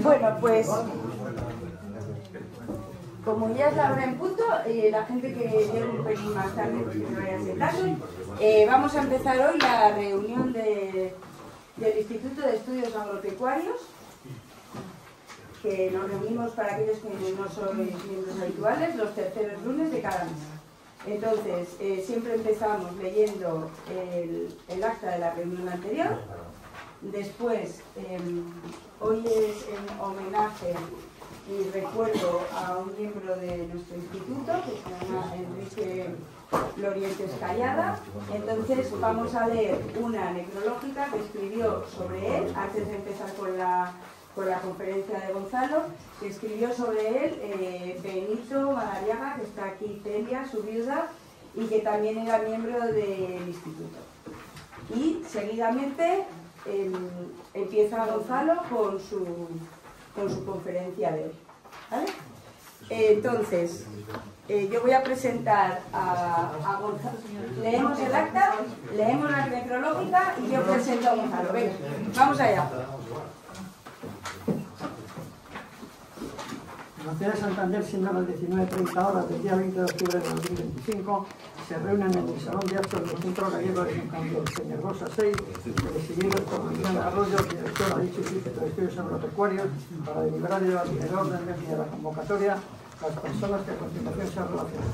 Bueno, pues como ya es la hora en punto, la gente que llegue un pelín más tarde, pues que se vaya sentando, vamos a empezar hoy la reunión del Instituto de Estudios Agropecuarios, que nos reunimos para aquellos que no sois miembros habituales los terceros lunes de cada mes. Entonces, siempre empezamos leyendo el acta de la reunión anterior. Después, hoy es en homenaje y recuerdo a un miembro de nuestro instituto que se llama Enrique Lorientes Callada. Entonces vamos a leer una necrológica que escribió sobre él, antes de empezar con la conferencia de Gonzalo, que escribió sobre él Benito Madariaga, que está aquí, Celia, su viuda, y que también era miembro del instituto. Y seguidamente empieza Gonzalo con su conferencia de hoy, ¿vale? Entonces, yo voy a presentar a Gonzalo. Leemos el acta, leemos la necrológica y yo presento a Gonzalo. Venga, vamos allá. La ciudad de Santander, siendo las 19:30 horas del día 20 de octubre de 2025, se reúnen en el Salón de Actos del Centro Gallego de Santander, Peñarrosa 6, presididos por Luciana Arroyo, directora de dicho Instituto de Estudios Agropecuarios, para deliberar el orden del día de la convocatoria, las personas que a continuación se relacionan: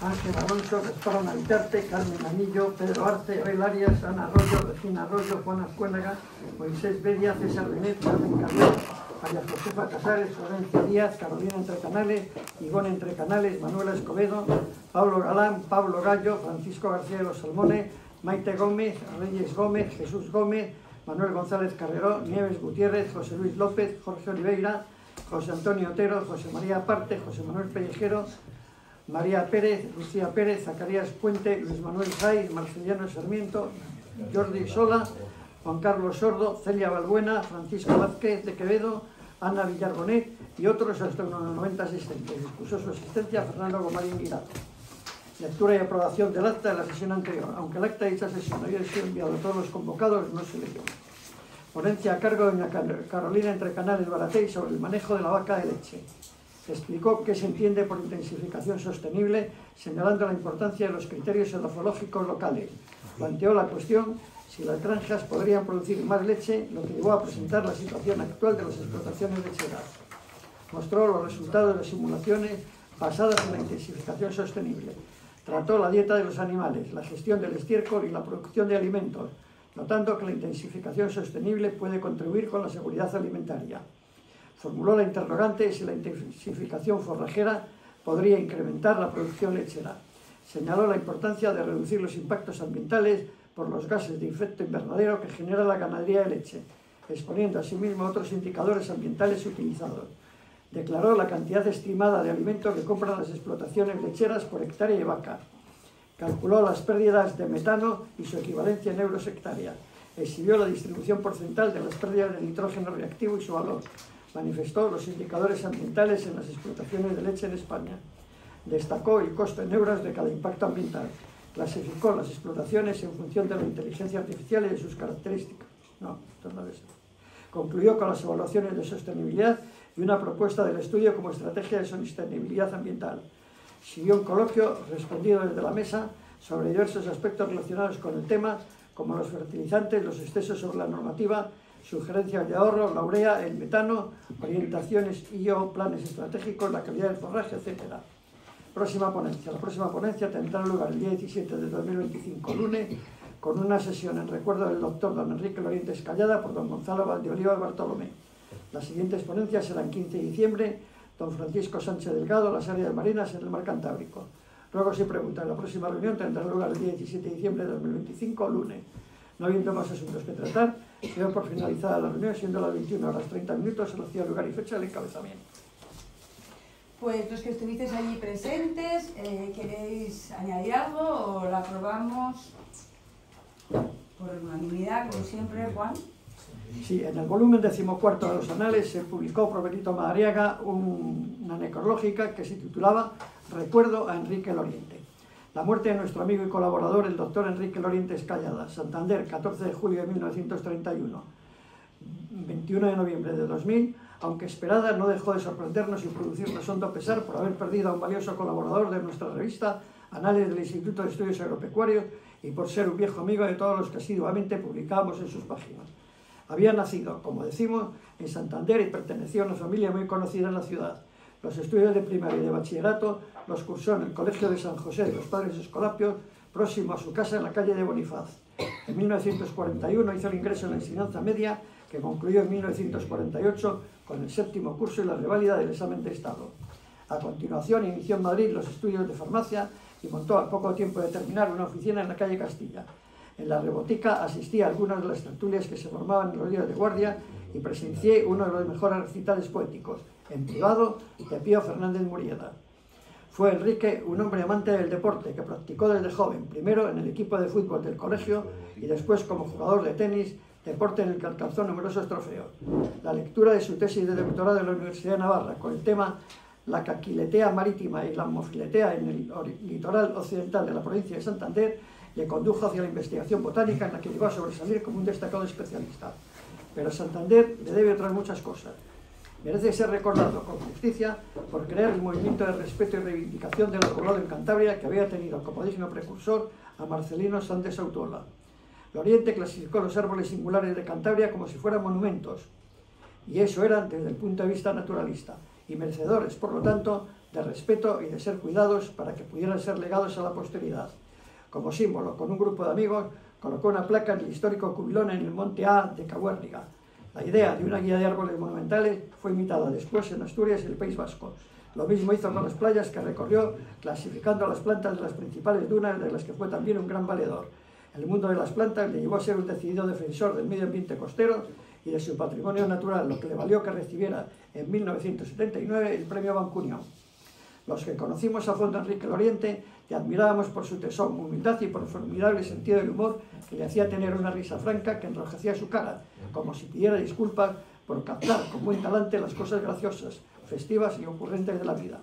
Ángel Alonso, Gaspar Navitarte, Carmen Anillo, Pedro Arce, Abel Arias, Ana Arroyo, Regina Arroyo, Juan Azcuénaga, Moisés Bedia, César Benet, Carmen Carrión, María Josefa Casares, Florencia Díaz, Carolina Entrecanales, Ivonne Entrecanales, Manuela Escobedo, Pablo Galán, Pablo Gallo, Francisco García de los Salmones, Maite Gómez, Reyes Gómez, Jesús Gómez, Manuel González Carreró, Nieves Gutiérrez, José Luis López, Jorge Oliveira, José Antonio Otero, José María Aparte, José Manuel Pellejero, María Pérez, Lucía Pérez, Zacarías Puente, Luis Manuel Saiz, Marceliano Sarmiento, Jordi Sola, Juan Carlos Sordo, Celia Balbuena, Francisco Vázquez de Quevedo, Ana Villarbonet y otros hasta unos 90 asistentes. Excusó su asistencia Fernando Gomarín Guirado. Lectura y aprobación del acta de la sesión anterior. Aunque el acta de dicha sesión había sido enviado a todos los convocados, no se leyó. Ponencia a cargo de doña Carolina Entrecanales Baratey sobre el manejo de la vaca de leche. Explicó qué se entiende por intensificación sostenible, señalando la importancia de los criterios edafológicos locales. Planteó la cuestión si las granjas podrían producir más leche, lo que llevó a presentar la situación actual de las explotaciones lecheras. Mostró los resultados de simulaciones basadas en la intensificación sostenible. Trató la dieta de los animales, la gestión del estiércol y la producción de alimentos, notando que la intensificación sostenible puede contribuir con la seguridad alimentaria. Formuló la interrogante si la intensificación forrajera podría incrementar la producción lechera. Señaló la importancia de reducir los impactos ambientales por los gases de efecto invernadero que genera la ganadería de leche, exponiendo asimismo otros indicadores ambientales utilizados. Declaró la cantidad estimada de alimento que compran las explotaciones lecheras por hectárea de vaca. Calculó las pérdidas de metano y su equivalencia en euros hectárea. Exhibió la distribución porcentual de las pérdidas de nitrógeno reactivo y su valor. Manifestó los indicadores ambientales en las explotaciones de leche en España. Destacó el costo en euros de cada impacto ambiental. Clasificó las explotaciones en función de la inteligencia artificial y de sus características. Concluyó con las evaluaciones de sostenibilidad y una propuesta del estudio como estrategia de sostenibilidad ambiental. Siguió un coloquio respondido desde la mesa sobre diversos aspectos relacionados con el tema, como los fertilizantes, los excesos sobre la normativa, sugerencias de ahorro, la urea, el metano, orientaciones IO, planes estratégicos, la calidad del forraje, etc. Próxima ponencia. La próxima ponencia tendrá lugar el día 17 de 2025, lunes, con una sesión en recuerdo del doctor don Enrique Lorientes Callada por don Gonzalo Valdeoliva Bartolomé. Las siguientes ponencias serán 15 de diciembre, don Francisco Sánchez Delgado, las áreas marinas en el mar Cantábrico. Ruegos y preguntas. La próxima reunión tendrá lugar el día 17 de diciembre de 2025, lunes. No habiendo más asuntos que tratar, se da por finalizada la reunión, siendo las 21:30 en la lugar y fecha del encabezamiento. Pues los que estuvisteis allí presentes, ¿queréis añadir algo o la aprobamos por unanimidad, como siempre, Juan? Sí, en el volumen 14 de los anales se publicó por Benito Madariaga una necrológica que se titulaba Recuerdo a Enrique Loriente. La muerte de nuestro amigo y colaborador, el doctor Enrique Loriente Escallada, Santander, 14 de julio de 1931, 21 de noviembre de 2000, aunque esperada, no dejó de sorprendernos y producirnos hondo pesar por haber perdido a un valioso colaborador de nuestra revista Anales del Instituto de Estudios Agropecuarios y por ser un viejo amigo de todos los que asiduamente publicábamos en sus páginas. Había nacido, como decimos, en Santander y pertenecía a una familia muy conocida en la ciudad. Los estudios de primaria y de bachillerato los cursó en el Colegio de San José de los Padres Escolapios, próximo a su casa en la calle de Bonifaz. En 1941 hizo el ingreso en la enseñanza media, que concluyó en 1948 con el 7º curso y la reválida del examen de Estado. A continuación inició en Madrid los estudios de farmacia y montó al poco tiempo de terminar una oficina en la calle Castilla. En la rebotica asistí a algunas de las tertulias que se formaban en los días de guardia y presencié uno de los mejores recitales poéticos, en privado, de Pío Fernández Murieda. Fue Enrique un hombre amante del deporte que practicó desde joven, primero en el equipo de fútbol del colegio y después como jugador de tenis, deporte en el que alcanzó numerosos trofeos. La lectura de su tesis de doctorado en la Universidad de Navarra con el tema La caquiletea marítima y la mofiletea en el litoral occidental de la provincia de Santander le condujo hacia la investigación botánica en la que llegó a sobresalir como un destacado especialista. Pero Santander le debe otras muchas cosas. Merece ser recordado con justicia por crear el movimiento de respeto y reivindicación del poblado en Cantabria que había tenido como digno precursor a Marcelino Sánchez Autuola. Loriente clasificó los árboles singulares de Cantabria como si fueran monumentos, y eso eran desde el punto de vista naturalista, y merecedores, por lo tanto, de respeto y de ser cuidados para que pudieran ser legados a la posteridad. Como símbolo, con un grupo de amigos, colocó una placa en el histórico cubilón en el Monte A de Cahuérniga. La idea de una guía de árboles monumentales fue imitada después en Asturias y el País Vasco. Lo mismo hizo con las playas que recorrió, clasificando las plantas de las principales dunas, de las que fue también un gran valedor. El mundo de las plantas le llevó a ser un decidido defensor del medio ambiente costero y de su patrimonio natural, lo que le valió que recibiera en 1979 el premio Bancunión. Los que conocimos a fondo a Enrique Loriente le admirábamos por su tesón, humildad y por el formidable sentido del humor que le hacía tener una risa franca que enrojecía su cara, como si pidiera disculpas por captar con buen talante las cosas graciosas, festivas y ocurrentes de la vida.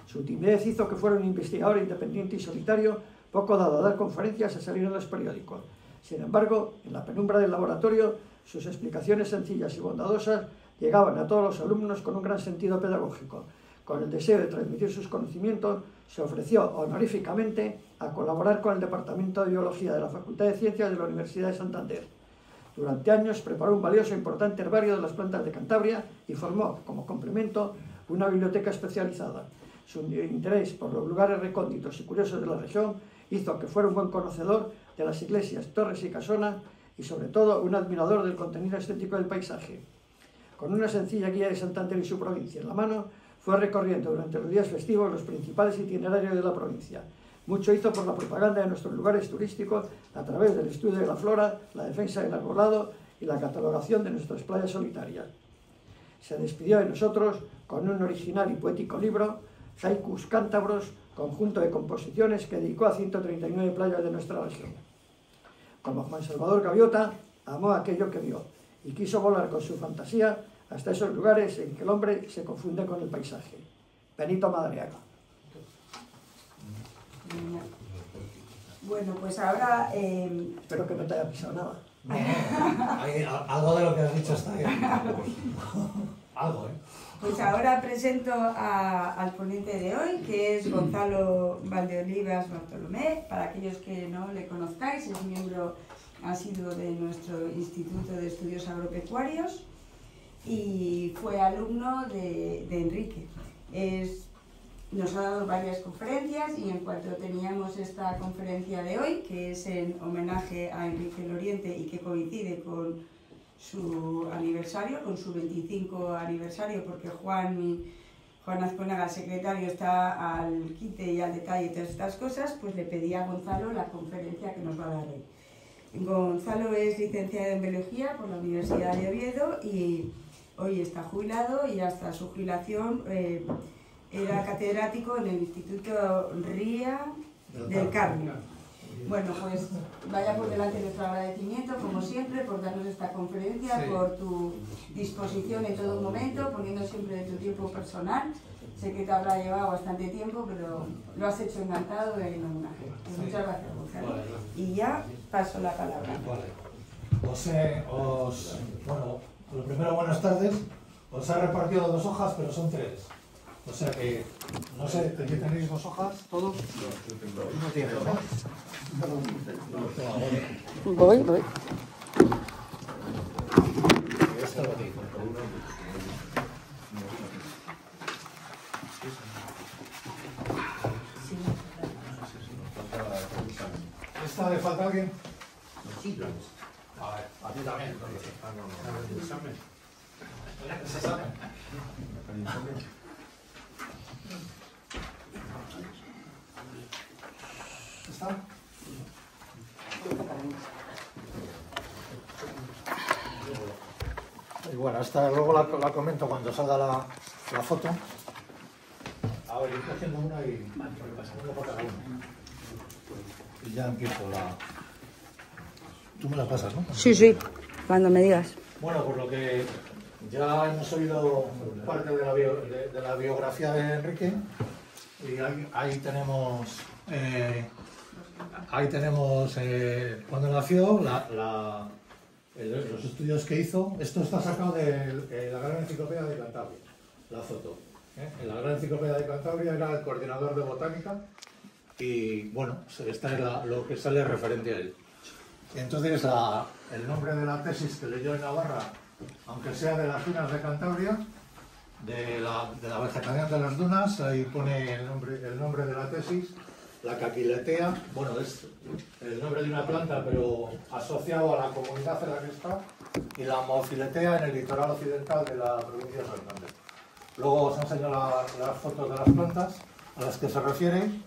Su timidez hizo que fuera un investigador independiente y solitario, poco dado a dar conferencias y a salir en los periódicos. Sin embargo, en la penumbra del laboratorio, sus explicaciones sencillas y bondadosas llegaban a todos los alumnos con un gran sentido pedagógico. Con el deseo de transmitir sus conocimientos, se ofreció honoríficamente a colaborar con el Departamento de Biología de la Facultad de Ciencias de la Universidad de Santander. Durante años preparó un valioso e importante herbario de las plantas de Cantabria y formó, como complemento, una biblioteca especializada. Su interés por los lugares recónditos y curiosos de la región hizo que fuera un buen conocedor de las iglesias, torres y casonas y, sobre todo, un admirador del contenido estético del paisaje. Con una sencilla guía de Santander y su provincia en la mano, fue recorriendo durante los días festivos los principales itinerarios de la provincia. Mucho hizo por la propaganda de nuestros lugares turísticos a través del estudio de la flora, la defensa del arbolado y la catalogación de nuestras playas solitarias. Se despidió de nosotros con un original y poético libro, Haikus Cántabros, conjunto de composiciones que dedicó a 139 playas de nuestra región. Como Juan Salvador Gaviota, amó aquello que vio y quiso volar con su fantasía hasta esos lugares en que el hombre se confunde con el paisaje. Benito Madariaga. Bueno, pues ahora... Espero que no te haya pisado nada. Algo de lo que has dicho está bien. Algo, ¿eh? Pues ahora presento al ponente de hoy, que es Gonzalo Valdeolivas Bartolomé. Para aquellos que no le conozcáis, es miembro asiduo de nuestro Instituto de Estudios Agropecuarios y fue alumno de Enrique. Nos ha dado varias conferencias y en cuanto teníamos esta conferencia de hoy, que es en homenaje a Enrique Loriente y que coincide con su aniversario, con su 25 aniversario, porque Juan Azcónaga, el secretario, está al quite y al detalle de todas estas cosas, pues le pedí a Gonzalo la conferencia que nos va a dar hoy. Gonzalo es licenciado en Biología por la Universidad de Oviedo y hoy está jubilado y hasta su jubilación era catedrático en el Instituto Ría del Carmen. Bueno, pues vaya por delante nuestro agradecimiento, como siempre, por darnos esta conferencia, sí, por tu disposición en todo momento, poniendo siempre de tu tiempo personal. Sé que te habrá llevado bastante tiempo, pero lo has hecho encantado y en homenaje. Sí. Muchas gracias, Gonzalo. Vale, gracias. Y ya paso la palabra. Vale. Bueno, lo primero, buenas tardes. Os he repartido 2 hojas, pero son 3. O sea que, no sé, ¿qué tenéis 2 hojas? ¿Todos? No tienes, ¿no? Voy. Esta lo digo. ¿Esta le falta a alguien? Sí. A ver, a ti también. ¿El examen? ¿Ese examen? ¿Está? Y bueno, esta luego la comento cuando salga la foto. A ver, ir cogiendo una y uno por cada uno. Y ya empiezo la... Tú me la pasas, ¿no? Sí, cuando me digas. Bueno, por lo que ya hemos oído parte de la biografía de Enrique y ahí tenemos cuando nació, los estudios que hizo. Esto está sacado de la Gran Enciclopedia de Cantabria, la foto. En la Gran Enciclopedia de Cantabria era el coordinador de botánica y bueno, esta es lo que sale referente a él. Entonces el nombre de la tesis que leyó en Navarra, aunque sea de las dunas de Cantabria, de la vegetación de las dunas, ahí pone el nombre de la tesis, la caquiletea, bueno, es el nombre de una planta, pero asociado a la comunidad en la que está, y la mofiletea en el litoral occidental de la provincia de Santander. Luego os enseño las fotos de las plantas a las que se refiere.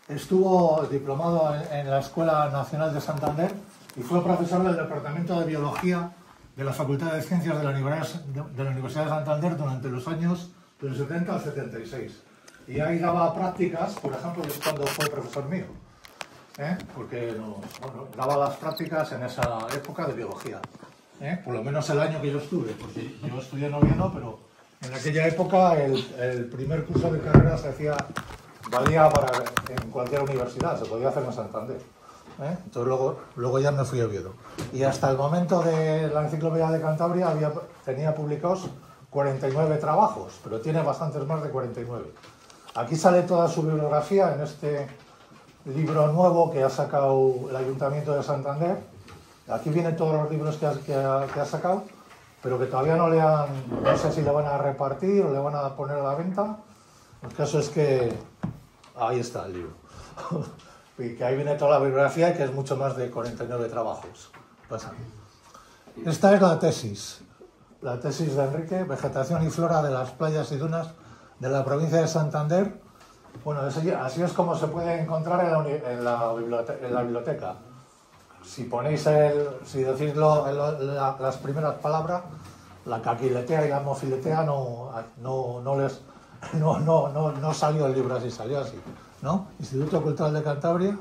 Estuvo diplomado en la Escuela Nacional de Santander y fue profesor del Departamento de Biología de la Facultad de Ciencias de la Universidad de Santander durante los años del 70 al 76. Y ahí daba prácticas, por ejemplo, es cuando fue profesor mío, porque daba las prácticas en esa época de biología. Por lo menos el año que yo estuve, porque yo estudié en Oviedo, pero en aquella época el primer curso de carrera se hacía... valía en cualquier universidad, se podía hacer en Santander. Entonces luego ya me fui a Oviedo. Y hasta el momento de la Enciclopedia de Cantabria tenía publicados 49 trabajos, pero tiene bastantes más de 49. Aquí sale toda su bibliografía en este libro nuevo que ha sacado el Ayuntamiento de Santander. Aquí vienen todos los libros que ha sacado, pero que todavía no sé si le van a repartir o le van a poner a la venta. El caso es que ahí está el libro. Y que ahí viene toda la bibliografía y que es mucho más de 49 trabajos. Pasa. Esta es la tesis de Enrique, Vegetación y flora de las playas y dunas de la provincia de Santander. Bueno, así es como se puede encontrar en la biblioteca. Si ponéis si decís las primeras palabras, la caquiletea y la mofiletea no salió el libro así, salió así, ¿no? Instituto Cultural de Cantabria,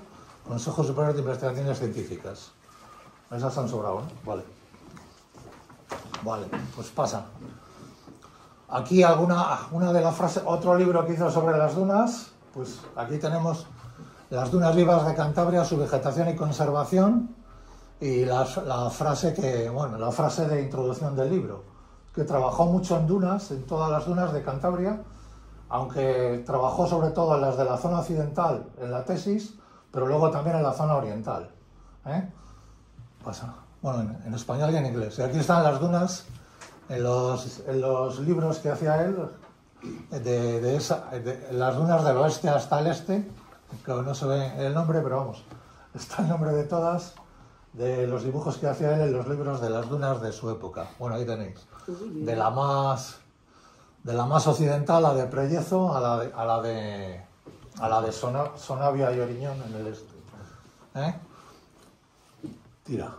Consejo Superior de Investigaciones Científicas. Esas han sobrado, ¿no? Vale, pues pasa. Aquí una de las frases, otro libro que hizo sobre las dunas, pues aquí tenemos las dunas vivas de Cantabria, su vegetación y conservación, y la frase de introducción del libro, que trabajó mucho en dunas, en todas las dunas de Cantabria, aunque trabajó sobre todo en las de la zona occidental en la tesis, pero luego también en la zona oriental. Pasa. Bueno, en español y en inglés. Y aquí están las dunas, en los libros que hacía él, de las dunas del oeste hasta el este, que no se ve el nombre, pero vamos, está el nombre de todas, de los dibujos que hacía él en los libros de las dunas de su época. Bueno, ahí tenéis. De la más occidental, la de Prellezo, a la de Sonavia y Oriñón en el este. Tira.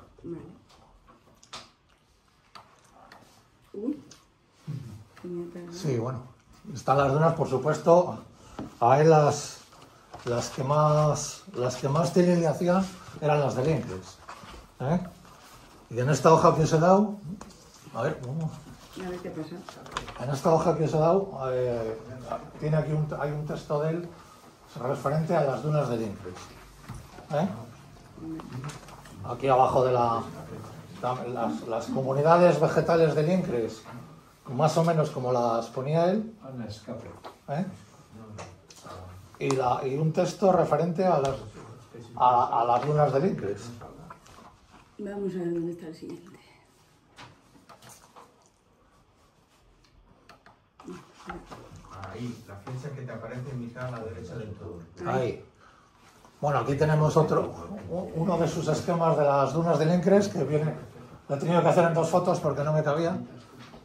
Sí, bueno. Están las dunas, por supuesto. A él las que más tele le hacían eran las de Lincres. Y en esta hoja que os he dado, a ver, A ver qué pasa. En esta hoja que os he dado, tiene aquí hay un texto de él referente a las dunas del Incres. Aquí abajo de las comunidades vegetales del Incres, más o menos como las ponía él. Y un texto referente a las dunas del Incres. Vamos a ver dónde está el siguiente. Ahí, la flecha que te aparece en mitad a la derecha del todo. Ahí. Bueno, aquí tenemos uno de sus esquemas de las dunas del Incres, que viene, lo he tenido que hacer en 2 fotos porque no me cabía,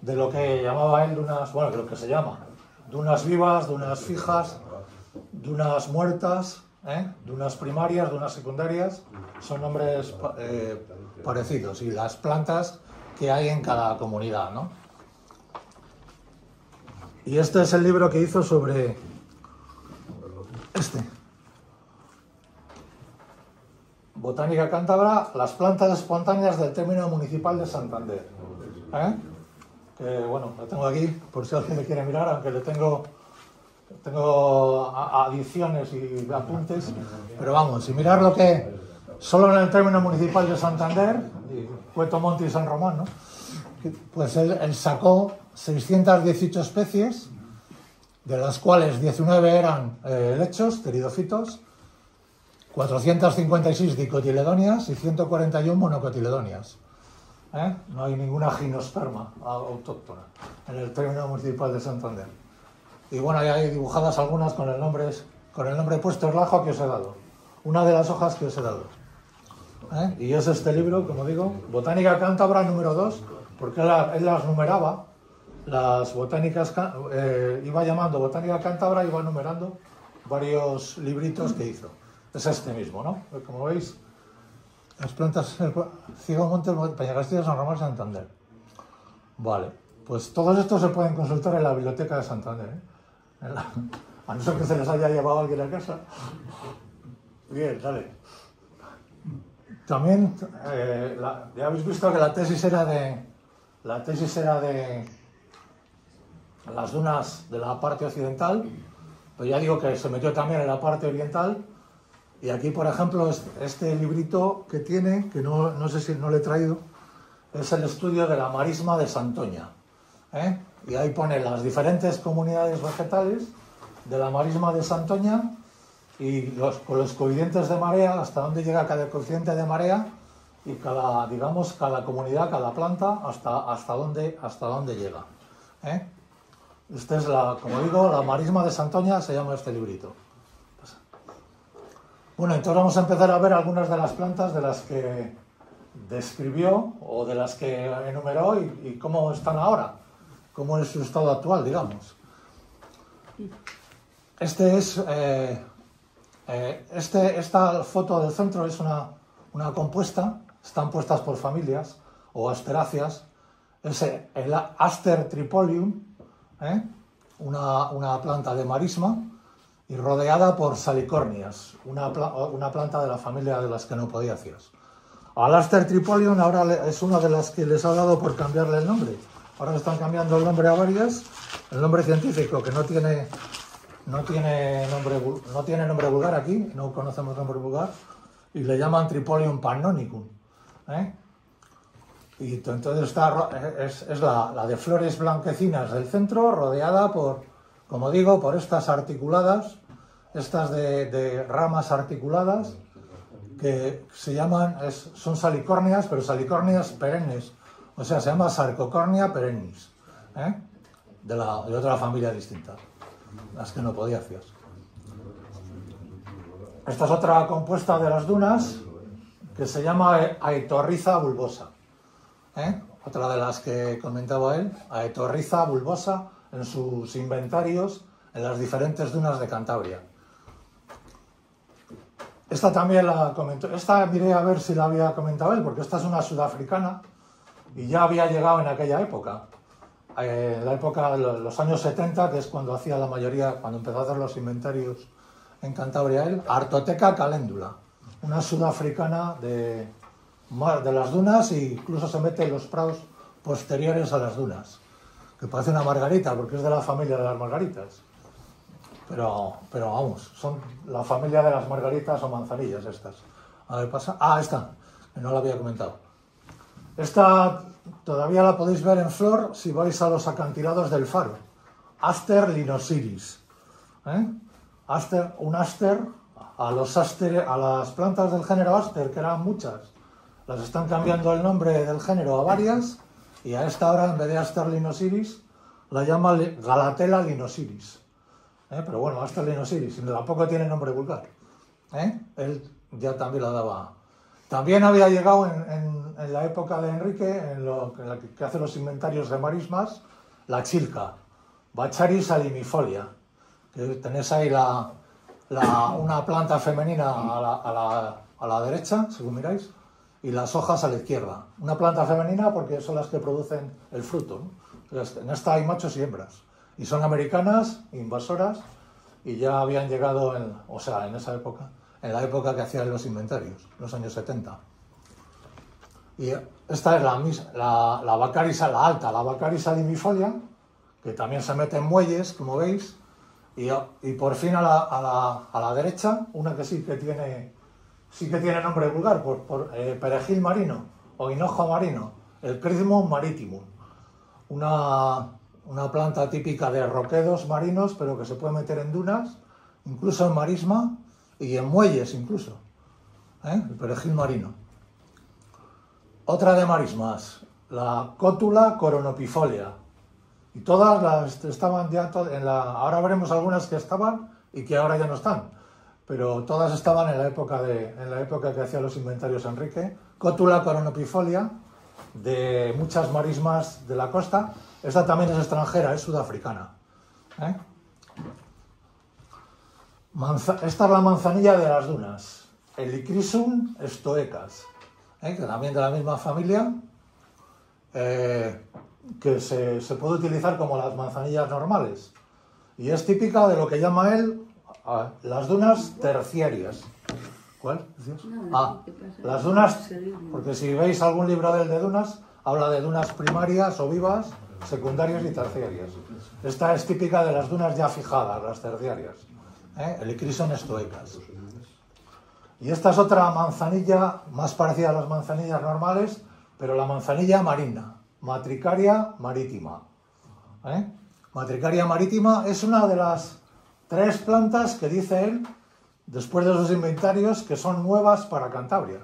de lo que llamaba él dunas, bueno, de lo que se llama, dunas vivas, dunas fijas, dunas muertas, dunas primarias, dunas secundarias, son nombres parecidos, y las plantas que hay en cada comunidad, ¿no? Y este es el libro que hizo sobre Botánica cántabra, las plantas espontáneas del término municipal de Santander. Que bueno, lo tengo aquí por si alguien me quiere mirar, aunque le tengo adiciones y apuntes, pero vamos, y mirar lo que solo en el término municipal de Santander, y Cueto Monte y San Román, ¿no? Pues él sacó 618 especies, de las cuales 19 eran helechos, pteridofitos, 456 dicotiledonias y 141 monocotiledonias. No hay ninguna gimnosperma autóctona en el término municipal de Santander. Y bueno, ahí hay dibujadas algunas con el nombre puesto en la hoja que os he dado. Una de las hojas que os he dado. Y es este libro, como digo, Botánica cántabra número 2, porque él las numeraba, las botánicas, iba llamando Botánica cántabra, iba numerando varios libritos que hizo. Es este mismo, ¿no? Como veis, las plantas, Ciego Monte, Peñagastilla, San Román, Santander. Vale, pues todos estos se pueden consultar en la biblioteca de Santander, a no ser que se les haya llevado alguien a casa. Bien, dale. También, ya habéis visto que la tesis era de las dunas de la parte occidental, pero ya digo que se metió también en la parte oriental. Y aquí, por ejemplo, este librito que tiene, que no sé si no le he traído, es el estudio de la marisma de Santoña. Y ahí pone las diferentes comunidades vegetales de la marisma de Santoña y con los coeficientes de marea, hasta dónde llega cada coeficiente de marea y cada comunidad, cada planta, hasta dónde llega. Esta es como digo, la marisma de Santoña, se llama este librito. Bueno, entonces vamos a empezar a ver algunas de las plantas de las que describió o de las que enumeró y cómo están ahora, cómo es su estado actual, digamos. Esta foto del centro es una compuesta, están puestas por familias o asteráceas. Es el Aster tripolium, una planta de marisma, y rodeada por salicornias, una planta de la familia de las kenopodiáceas. Al Aster tripolium ahora es una de las que les ha dado por cambiarle el nombre. Ahora están cambiando el nombre a varias. El nombre científico, que no tiene nombre vulgar aquí, no conocemos nombre vulgar, y le llaman Tripolium pannonicum. Y entonces es la de flores blanquecinas del centro, rodeada por, como digo, por estas articuladas, estas de ramas articuladas, que se llaman, son salicornias, pero salicornias perennes, o sea, se llama Sarcocornia perennis, de otra familia distinta, las kenopodiáceas. Esta es otra compuesta de las dunas, que se llama Aetorrhiza bulbosa, otra de las que comentaba él, Aetorrhiza bulbosa, en sus inventarios en las diferentes dunas de Cantabria. Esta también la comentó, esta miré a ver si la había comentado él, porque esta es una sudafricana y ya había llegado en aquella época, en la época de los años 70, que es cuando hacía la mayoría, cuando empezó a hacer los inventarios en Cantabria él, Artoteca calendula, una sudafricana de las dunas, e incluso se mete en los prados posteriores a las dunas. que parece una margarita porque es de la familia de las margaritas. Pero vamos, son la familia de las margaritas o manzanillas estas. A ver, pasa. Ah, esta, que no la había comentado. Esta todavía la podéis ver en flor si vais a los acantilados del Faro. Aster linosiris. Un aster, a las plantas del género aster, que eran muchas, las están cambiando el nombre del género a varias, y a esta hora, en vez de Aster linosiris, la llama Galatella linosiris. Pero bueno, Aster linosiris, tampoco tiene nombre vulgar. Él ya también la daba. También había llegado en la época de Enrique, en la que hace los inventarios de marismas, la chilca, Baccharis alimifolia, que tenéis ahí una planta femenina a la derecha, según miráis, y las hojas a la izquierda. Una planta femenina porque son las que producen el fruto, ¿no? En esta hay machos y hembras, y son americanas, invasoras, y ya habían llegado, en esa época, en la época que hacían los inventarios, los años 70. Y esta es la Baccharis, la alta, la Baccharis alimifolia, que también se mete en muelles, como veis, y por fin a la derecha, una que sí que tiene nombre vulgar, por perejil marino o hinojo marino, el Crismum maritimum, una planta típica de roquedos marinos, pero que se puede meter en dunas, incluso en marisma y en muelles incluso, el perejil marino. Otra de marismas, la Cótula coronopifolia. Y todas las estaban ya, ahora veremos algunas que estaban y que ahora ya no están, pero todas estaban en la época que hacía los inventarios Enrique. Cótula coronopifolia, de muchas marismas de la costa. Esta también es extranjera, es sudafricana. Esta es la manzanilla de las dunas, Helichrysum stoecas, que también de la misma familia, que se puede utilizar como las manzanillas normales, y es típica de lo que llama él las dunas terciarias. ¿Cuál? Las dunas, porque si veis algún libro de dunas, habla de dunas primarias o vivas, secundarias y terciarias. Esta es típica de las dunas ya fijadas, las terciarias, Helichrysum stoecas. Y esta es otra manzanilla más parecida a las manzanillas normales, pero la manzanilla marina, Matricaria maritima. Matricaria maritima es una de las 3 plantas que dice él, después de sus inventarios, que son nuevas para Cantabria.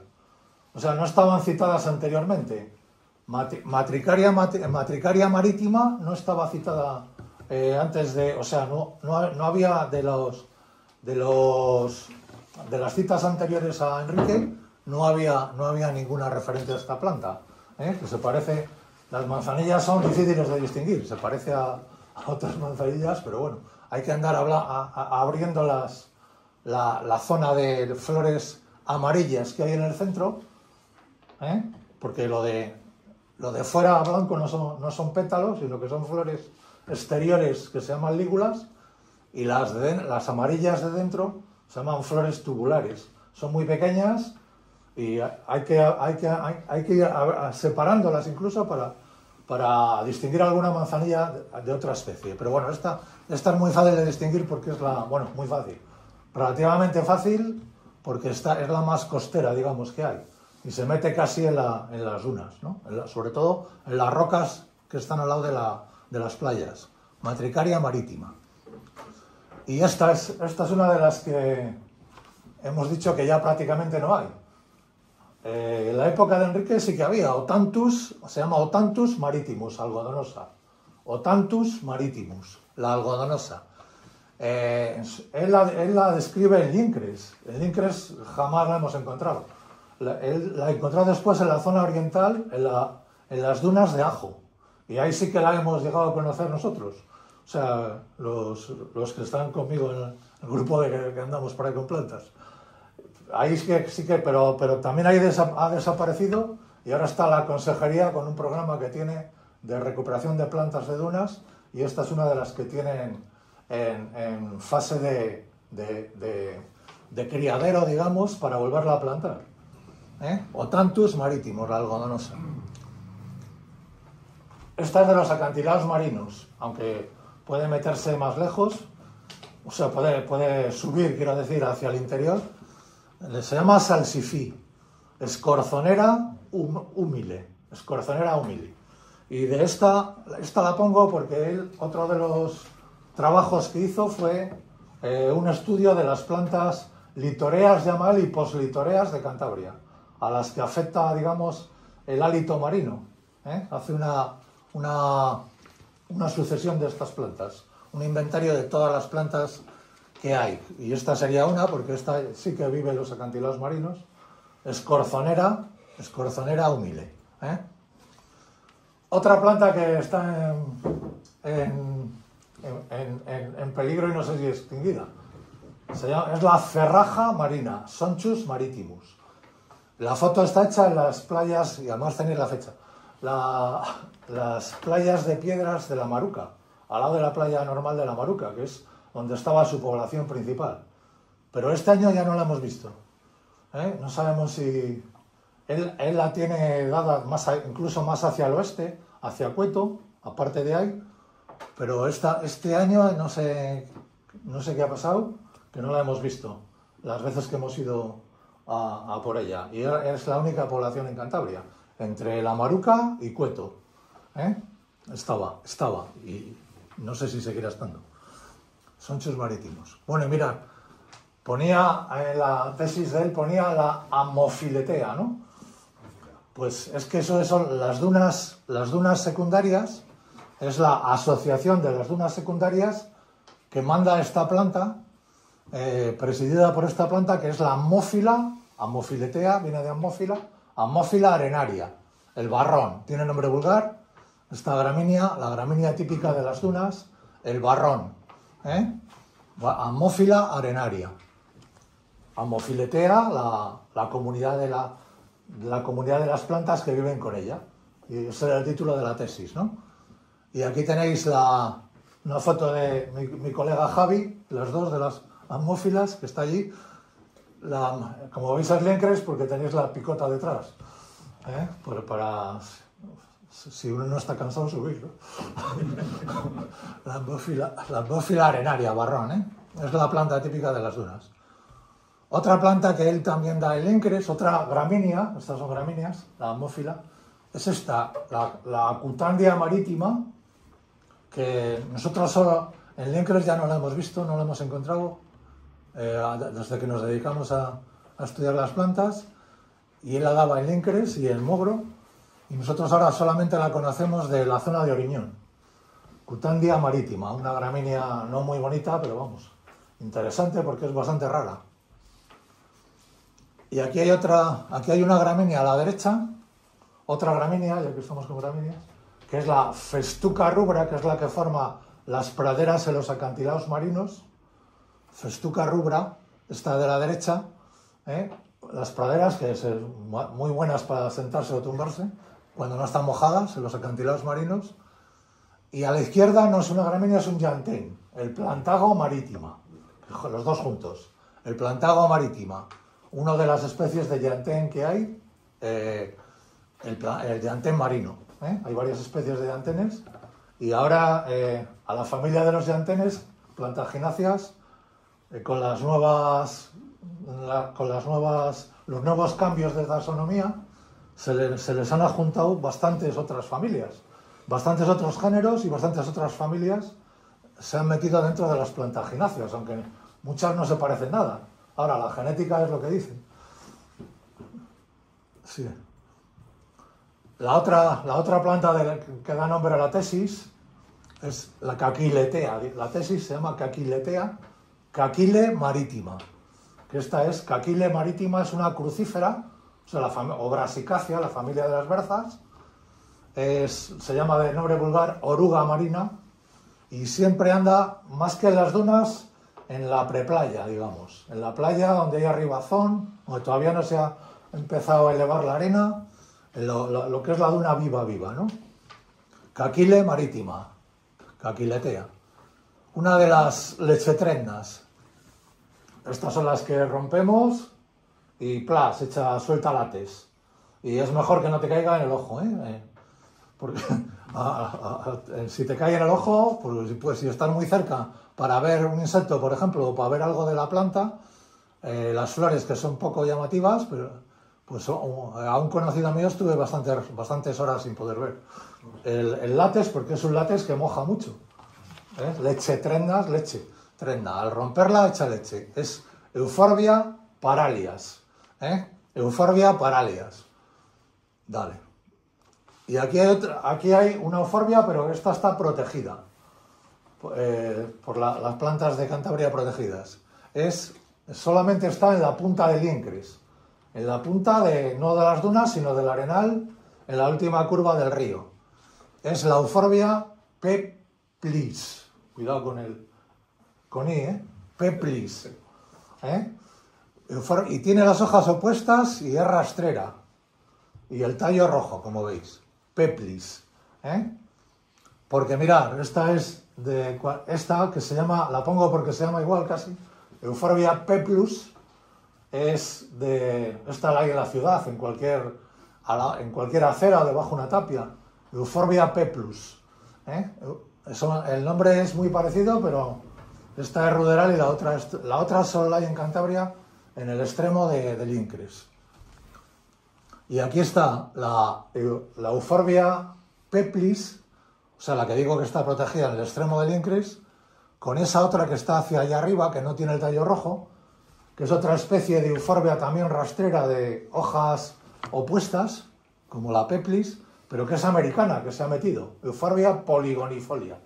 O sea, no estaban citadas anteriormente. Matricaria maritima no estaba citada antes de... O sea, no había de las citas anteriores a Enrique, no había ninguna referencia a esta planta, que se parece... Las manzanillas son difíciles de distinguir, se parece a otras manzanillas, pero bueno, hay que andar abriendo la zona de flores amarillas que hay en el centro, porque lo de fuera blanco no son pétalos, sino que son flores exteriores que se llaman lígulas, y las amarillas de dentro se llaman flores tubulares. Son muy pequeñas y hay que ir separándolas incluso para distinguir alguna manzanilla de otra especie. Pero bueno, esta es muy fácil de distinguir porque es muy fácil. Relativamente fácil porque es la más costera, digamos, que hay. Y se mete casi en las dunas, ¿no? Sobre todo en las rocas que están al lado de las playas. Matricaria maritima. Y esta es una de las que hemos dicho que ya prácticamente no hay. En la época de Enrique sí que había se llama Otanthus maritimus, algodonosa. Otanthus maritimus, la algodonosa. Él la describe en Lincres. En Lincres jamás la hemos encontrado. Él la encontró después en la zona oriental, en las dunas de Ajo. Y ahí sí que la hemos llegado a conocer nosotros. O sea, los que están conmigo en el grupo que andamos por ahí con plantas. Ahí sí que, pero también ha desaparecido y ahora está la consejería con un programa que tiene de recuperación de plantas de dunas y esta es una de las que tienen en fase de criadero, digamos, para volverla a plantar. Otanthus maritimos, la algodonosa. esta es de los acantilados marinos, aunque puede meterse más lejos, o sea, puede subir, quiero decir, hacia el interior. Se llama salsifí, escorzonera humile, escorzonera humile. Y de esta la pongo porque él, otro de los trabajos que hizo fue un estudio de las plantas litoreas de Amal y poslitoreas de Cantabria, a las que afecta, digamos, el hálito marino. Hace una sucesión de estas plantas, un inventario de todas las plantas que hay. Y esta sería una, porque esta sí que vive en los acantilados marinos, escorzonera humile. Otra planta que está en peligro y no sé si extinguida, es la ferraja marina, Sonchus maritimus. La foto está hecha en las playas, y además tenéis la fecha, las playas de piedras de la Maruca, al lado de la playa normal de la Maruca, que es donde estaba su población principal. Pero este año ya no la hemos visto. No sabemos si... Él la tiene dada incluso más hacia el oeste, hacia Cueto, aparte de ahí, pero este año no sé qué ha pasado, que no la hemos visto las veces que hemos ido a por ella. Y es la única población en Cantabria, entre la Maruca y Cueto. Estaba, y no sé si seguirá estando. Sonchos marítimos. Bueno, y mirad, ponía en la tesis de él, ponía la amofiletea, ¿no? Pues es que eso son las dunas secundarias, es la asociación de las dunas secundarias que manda esta planta, presidida por esta planta, que es la amofiletea, viene de amófila arenaria, el barrón, tiene nombre vulgar, esta gramínea, la gramínea típica de las dunas, el barrón, amófila arenaria. Amofiletea, la comunidad la comunidad de las plantas que viven con ella. Y ese era el título de la tesis, ¿no? Y aquí tenéis una foto de mi colega Javi, las dos de las amófilas, que está allí. Como veis es Lencres porque tenéis la picota detrás. Para si uno no está cansado, subir, ¿no? La amófila arenaria, barrón, es la planta típica de las dunas. Otra planta que él también da el Lencres, otra gramínea, estas son gramíneas, la amófila, es esta, la Cutandia marítima, que nosotros solo en Lencres ya no la hemos visto, no la hemos encontrado, desde que nos dedicamos a estudiar las plantas, y él la daba en Lencres y en Mogro, y nosotros ahora solamente la conocemos de la zona de Oriñón. Cutandia marítima, una gramínea no muy bonita, pero vamos, interesante porque es bastante rara. Y aquí hay una gramínea a la derecha, otra gramínea, ya que estamos con gramíneas, que es la Festuca rubra, que es la que forma las praderas en los acantilados marinos. Festuca rubra, esta de la derecha, las praderas, que son muy buenas para sentarse o tumbarse, cuando no están mojadas en los acantilados marinos. Y a la izquierda no es una gramínea, es un llantén, el plantago marítima, los dos juntos, el plantago marítima. Una de las especies de llantén que hay, el llantén marino. Hay varias especies de llantenes y ahora a la familia de los llantenes, plantagináceas, con los nuevos cambios de taxonomía, se les han adjuntado bastantes otras familias, bastantes otros géneros y bastantes otras familias se han metido dentro de las plantagináceas, aunque muchas no se parecen nada. Ahora, la genética es lo que dice. Sí. La otra planta que da nombre a la tesis es la caquiletea. La tesis se llama caquiletea, caquile marítima. Que esta es, caquile marítima es una crucífera, o sea, o brasicácea, la familia de las berzas. Se llama de nombre vulgar oruga marina y siempre anda, más que en las dunas, en la preplaya, digamos, en la playa donde hay arribazón, donde todavía no se ha empezado a elevar la arena, lo que es la duna viva, ¿no? Caquile marítima, caquiletea. Una de las lechetrennas. Estas son las que rompemos y plas, suelta látex. Y es mejor que no te caiga en el ojo, porque si te cae en el ojo, pues si estás muy cerca para ver un insecto, por ejemplo, o para ver algo de la planta, las flores que son poco llamativas, pero pues a un conocido mío estuve bastantes horas sin poder ver. El látex, porque es un látex que moja mucho. Leche trenda. Al romperla echa leche. Es Euphorbia paralias. Euphorbia paralias. Dale. Y aquí hay una euphorbia, pero esta está protegida por las plantas de Cantabria protegidas. Solamente está en la punta del Incres, en la punta no de las dunas, sino del Arenal, en la última curva del río. Es la Euphorbia peplis. Cuidado con I, peplis. Y tiene las hojas opuestas y es rastrera. Y el tallo rojo, como veis. Peplis. Porque mirad, esta que se llama, la pongo porque se llama igual casi, Euphorbia peplus, esta la hay en la ciudad, en cualquier acera o debajo de una tapia. Euphorbia peplus. El nombre es muy parecido, pero esta es ruderal y la otra solo la hay en Cantabria, en el extremo del Incres. Y aquí está la Euphorbia peplis, o sea, la que digo que está protegida en el extremo del Incres, con esa otra que está hacia allá arriba, que no tiene el tallo rojo, que es otra especie de Euphorbia también rastrera de hojas opuestas, como la peplis, pero que es americana, que se ha metido. Euphorbia polygonifolia.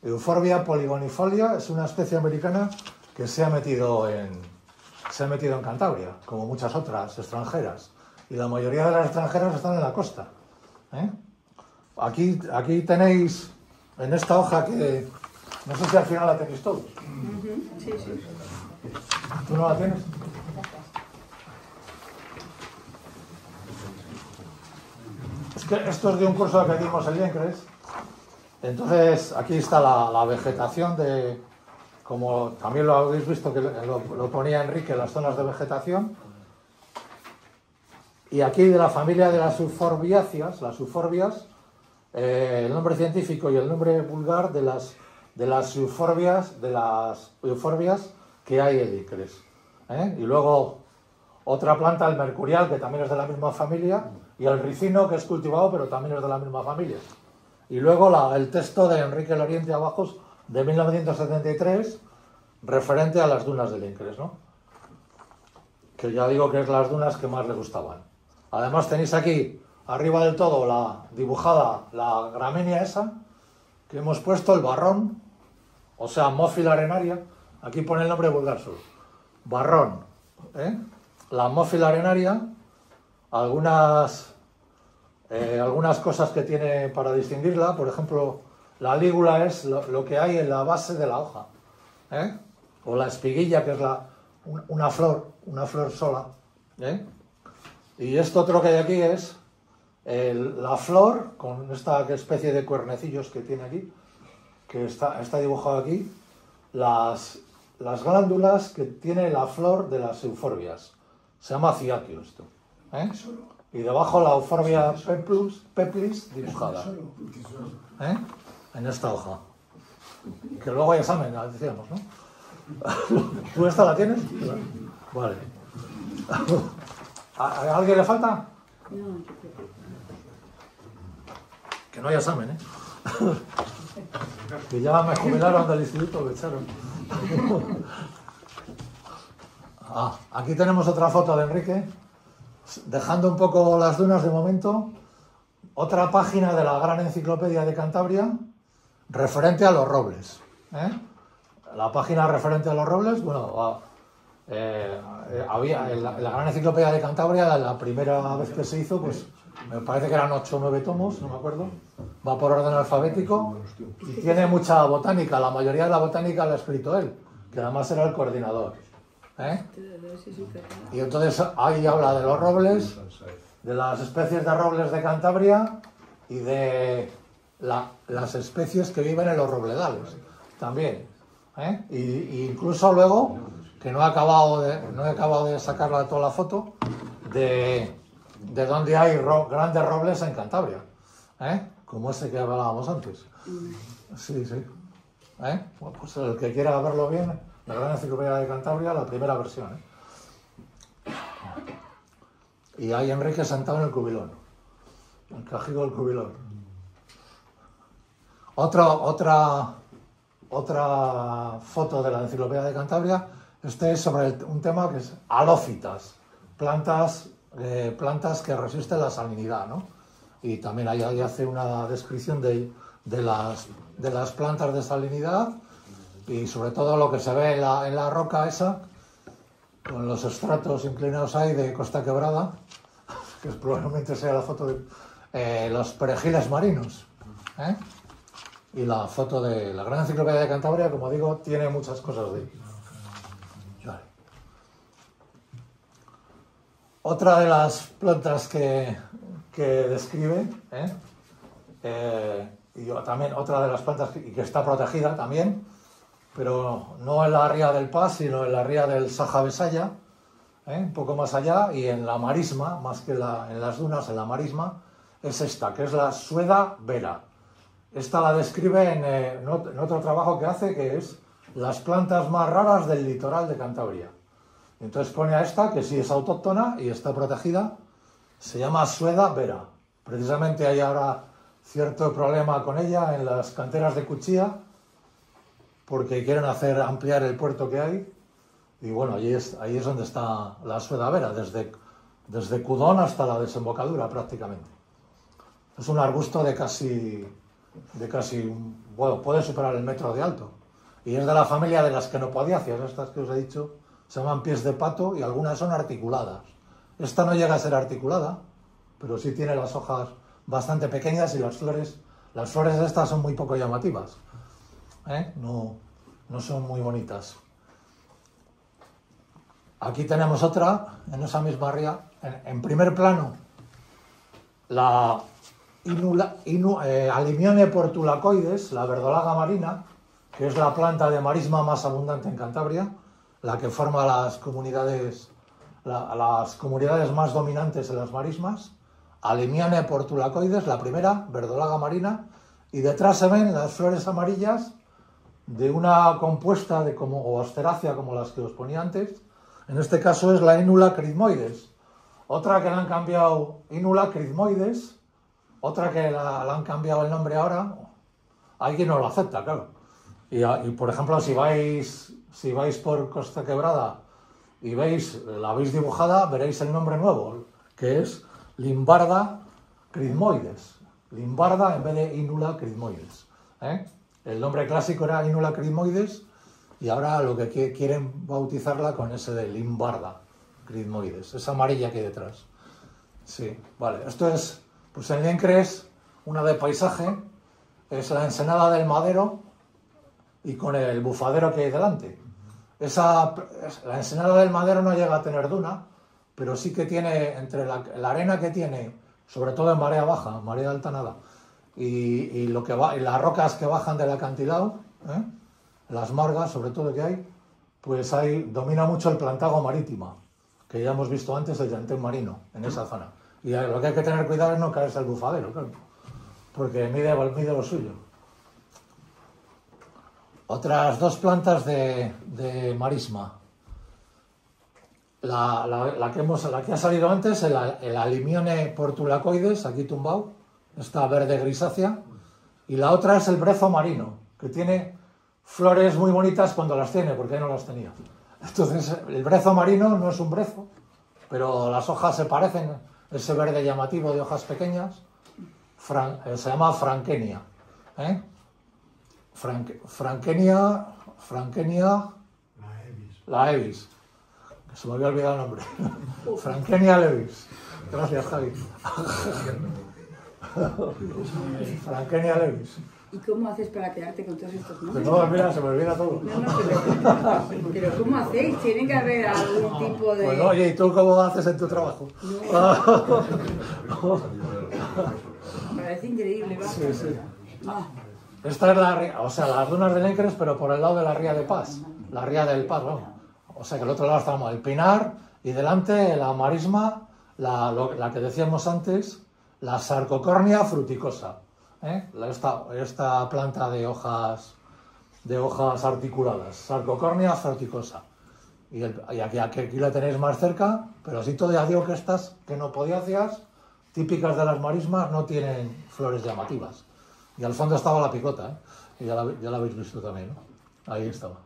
Euphorbia polygonifolia es una especie americana que se ha metido en Cantabria, como muchas otras extranjeras. Y la mayoría de las extranjeras están en la costa. Aquí tenéis, en esta hoja que... No sé si al final la tenéis todos. Sí. ¿Tú no la tienes? Es que esto es de un curso que dimos el Incres. Entonces, aquí está la vegetación como también lo habéis visto que lo ponía Enrique, las zonas de vegetación. Y aquí de la familia de las euforbiáceas, las euforbias, el nombre científico y el nombre vulgar de las euforbias que hay en Incres. Y luego otra planta, el mercurial, que también es de la misma familia, y el ricino, que es cultivado, pero también es de la misma familia. Y luego el texto de Enrique Loriente Abajos, de 1973, referente a las dunas del Incres, ¿no? Que ya digo que es las dunas que más le gustaban. Además tenéis aquí, arriba del todo, dibujada la gramínea esa, que hemos puesto, el barrón, o sea, Mófila arenaria. Aquí pone el nombre vulgar solo. Barrón. La Mófila arenaria, algunas cosas que tiene para distinguirla, por ejemplo, la lígula es lo que hay en la base de la hoja. O la espiguilla, que es una flor sola. Y esto otro que hay aquí es la flor, con esta especie de cuernecillos que tiene aquí, que está dibujado aquí, las glándulas que tiene la flor de las euforbias. Se llama ciaquio esto. Y debajo la Euphorbia peplis dibujada. En esta hoja. Que luego hay examen, decíamos, ¿no? ¿Tú esta la tienes? Vale. ¿A alguien le falta? Que no hay examen, ¿eh? Que ya me jubilaron del instituto, me echaron. Aquí tenemos otra foto de Enrique, dejando un poco las dunas de momento. Otra página de la gran enciclopedia de Cantabria, referente a los robles. La página referente a los robles, bueno, había en la gran enciclopedia de Cantabria, la primera vez que se hizo, pues me parece que eran 8 o 9 tomos, no me acuerdo. Va por orden alfabético y tiene mucha botánica. La mayoría de la botánica la ha escrito él, que además era el coordinador. Y entonces ahí habla de los robles, de las especies de robles de Cantabria y de las especies que viven en los robledales también. Y incluso luego, que no he acabado de sacarla toda la foto, de donde hay grandes robles en Cantabria. Como ese que hablábamos antes. Sí, sí. Bueno, pues el que quiera verlo bien, la Gran Enciclopedia de Cantabria, la primera versión. Y hay Enrique sentado en el cubilón, el cajigo del cubilón. Otra foto de la Enciclopedia de Cantabria, este es sobre un tema que es halófitas, plantas que resisten la salinidad, ¿no? Y también ahí hace una descripción de las plantas de salinidad y sobre todo lo que se ve en la roca esa, con los estratos inclinados ahí de Costa Quebrada, que probablemente sea la foto de los perejiles marinos. Y la foto de la Gran Enciclopedia de Cantabria, como digo, tiene muchas cosas de ello. Vale. Otra de las plantas que describe, y también otra de las plantas que está protegida también, pero no en la ría del Pas, sino en la ría del Saja Besaya, un poco más allá, y en la marisma, más que en las dunas, en la marisma, es esta, que es la Sueda vera. Esta la describe en otro trabajo que hace, que es las plantas más raras del litoral de Cantabria. Entonces pone a esta, que sí es autóctona y está protegida, se llama Sueda vera. Precisamente hay ahora cierto problema con ella en las canteras de Cuchilla, porque quieren ampliar el puerto que hay. Y bueno, ahí es donde está la Sueda vera, desde Cudón hasta la desembocadura prácticamente. Es un arbusto de casi, bueno, puede superar el metro de alto. Y es de la familia de las quenopodiáceas, estas que os he dicho, se llaman pies de pato y algunas son articuladas. Esta no llega a ser articulada, pero sí tiene las hojas bastante pequeñas y las flores de estas son muy poco llamativas. No son muy bonitas. Aquí tenemos otra, en esa misma ría, en primer plano, la Alimione portulacoides, la verdolaga marina, que es la planta de marisma más abundante en Cantabria, la que forma las comunidades más dominantes en las marismas. Alimione portulacoides, la primera, verdolaga marina, y detrás se ven las flores amarillas de una compuesta o asterácea como las que os ponía antes. En este caso es la Inula crismoides. Otra que le han cambiado, Inula crismoides, otra que la han cambiado el nombre ahora, hay quien no lo acepta, claro. Y por ejemplo, si vais por Costa Quebrada y la veis dibujada, veréis el nombre nuevo, que es Limbarda crismoides. Limbarda en vez de Inula crismoides. El nombre clásico era Inula crismoides y ahora lo que quieren bautizarla con ese de Limbarda crismoides, esa amarilla que hay detrás. Sí, vale. Esto es, pues en Liencres, una de paisaje, es la ensenada del Madero y con el bufadero que hay delante. La ensenada del Madero no llega a tener duna, pero sí que tiene, entre la arena que tiene, sobre todo en marea baja, marea alta nada, y las rocas que bajan del acantilado, las margas sobre todo que hay, pues domina mucho el plantago marítimo, que ya hemos visto antes, el llantén marino, en esa zona. Y lo que hay que tener cuidado es no caerse al bufadero, claro, porque mide lo suyo. Otras dos plantas de marisma. La que ha salido antes, el Alimione portulacoides, aquí tumbado, esta verde grisácea, y la otra es el brezo marino, que tiene flores muy bonitas cuando las tiene, porque no las tenía. Entonces, el brezo marino no es un brezo, pero las hojas se parecen, ese verde llamativo de hojas pequeñas, se llama Frankenia. Frankenia, la Evis. Se me había olvidado el nombre. Frankenia levis. Gracias, Javi. Frankenia levis. ¿Y cómo haces para quedarte con todos estos nombres? No, mira, se me olvida todo. Pero ¿cómo hacéis? Tiene que haber algún tipo de... Pues oye, ¿y tú cómo haces en tu trabajo? No. Me parece increíble, ¿va? Sí. Esta es las dunas de Liencres, pero por el lado de la ría de Pas. La ría del Pas, vamos. O sea que al otro lado estamos el Pinar y delante la marisma, la que decíamos antes, la Sarcocornia fruticosa, esta planta de hojas articuladas, Sarcocornia fruticosa. Y aquí la tenéis más cerca, pero sí todavía digo que estas quenopodiáceas, típicas de las marismas, no tienen flores llamativas. Y al fondo estaba la picota, y ya la habéis visto también, ¿no? Ahí estaba.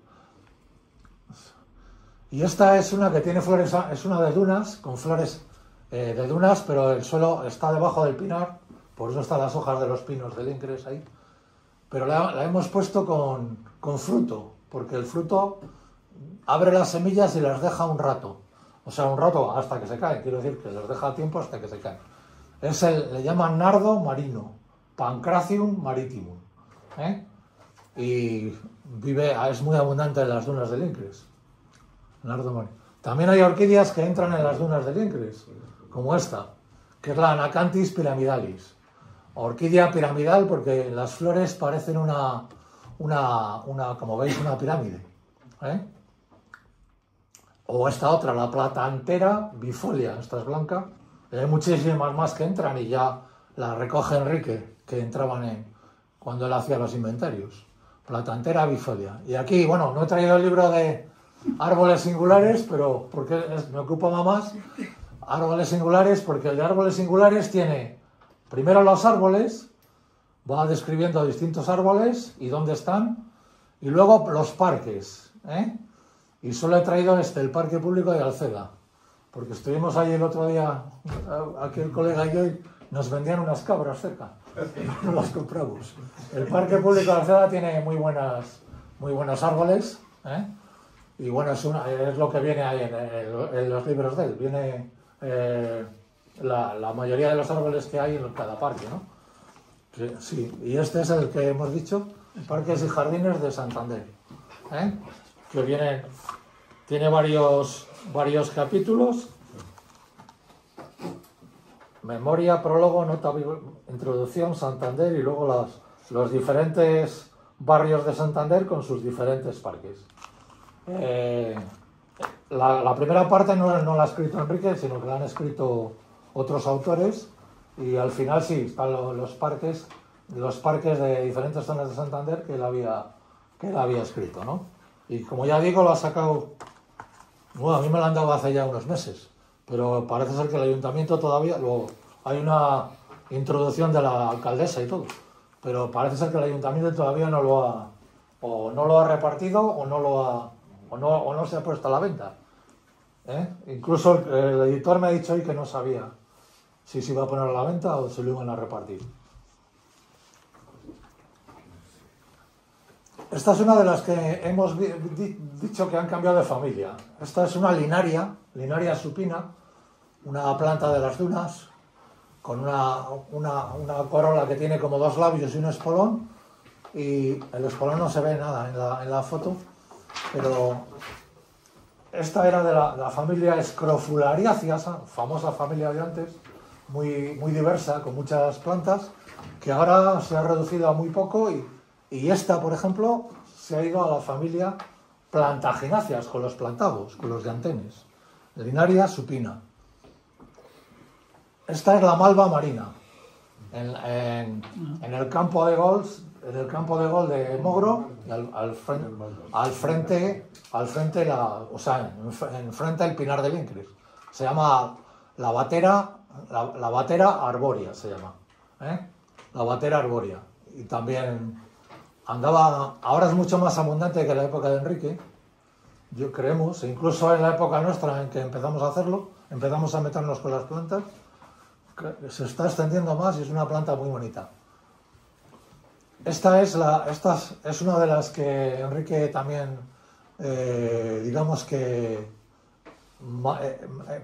Y esta es una que tiene flores, es una de dunas, con flores de dunas, pero el suelo está debajo del pinar, por eso están las hojas de los pinos del Incres ahí. Pero la hemos puesto con fruto, porque el fruto abre las semillas y las deja un rato. O sea, un rato hasta que se caen, quiero decir que les deja tiempo hasta que se caen. Le llaman nardo marino, Pancratium maritimum. Y es muy abundante en las dunas del Incres. Nardo marino. También hay orquídeas que entran en las dunas del Incres, como esta, que es la Anacanthis pyramidalis. Orquídea piramidal porque las flores parecen como veis, una pirámide. O esta otra, la Platantera bifolia, esta es blanca. Hay muchísimas más que entran y ya la recoge Enrique, que entraban cuando él hacía los inventarios. Platantera bifolia. Y aquí, bueno, no he traído el libro de árboles singulares, pero porque me ocupa más árboles singulares, porque el de árboles singulares tiene primero los árboles, va describiendo distintos árboles y dónde están, y luego los parques, Y solo he traído el Parque Público de Alceda, porque estuvimos ahí el otro día, aquí el colega y yo, y nos vendían unas cabras cerca, no las compramos. El Parque Público de Alceda tiene muy buenos árboles, y bueno, es lo que viene ahí en los libros de él, viene la mayoría de los árboles que hay en cada parque, ¿no? Sí, y este es el que hemos dicho, Parques y Jardines de Santander, que tiene varios capítulos: memoria, prólogo, nota, introducción, Santander, y luego los diferentes barrios de Santander con sus diferentes parques. La primera parte no la ha escrito Enrique, sino que la han escrito otros autores, y al final sí, están los parques de diferentes zonas de Santander que él había escrito, ¿no? Y como ya digo, lo ha sacado, bueno, a mí me lo han dado hace ya unos meses, pero parece ser que el ayuntamiento todavía, hay una introducción de la alcaldesa y todo, pero parece ser que el ayuntamiento todavía no lo ha repartido o no se ha puesto a la venta. Incluso el editor me ha dicho hoy que no sabía si se iba a poner a la venta o se lo iban a repartir. Esta es una de las que hemos dicho que han cambiado de familia. Esta es una linaria supina, una planta de las dunas, con una corola que tiene como dos labios y un espolón, y el espolón no se ve nada en la foto, pero esta era de la familia Scrofulariaceae, famosa familia de antes, muy diversa, con muchas plantas, que ahora se ha reducido a muy poco, y esta, por ejemplo, se ha ido a la familia Plantagináceas, con los plantagos, con los diantenes. Linaria supina. Esta es la malva marina. En el campo de gol de Mogro, y enfrente el pinar del Incres. Se llama la batera arbórea, se llama. La batera arbórea. Y también ahora es mucho más abundante que en la época de Enrique, creemos, incluso en la época nuestra en que empezamos a hacerlo, empezamos a meternos con las plantas, se está extendiendo más y es una planta muy bonita. Esta es una de las que Enrique también, digamos que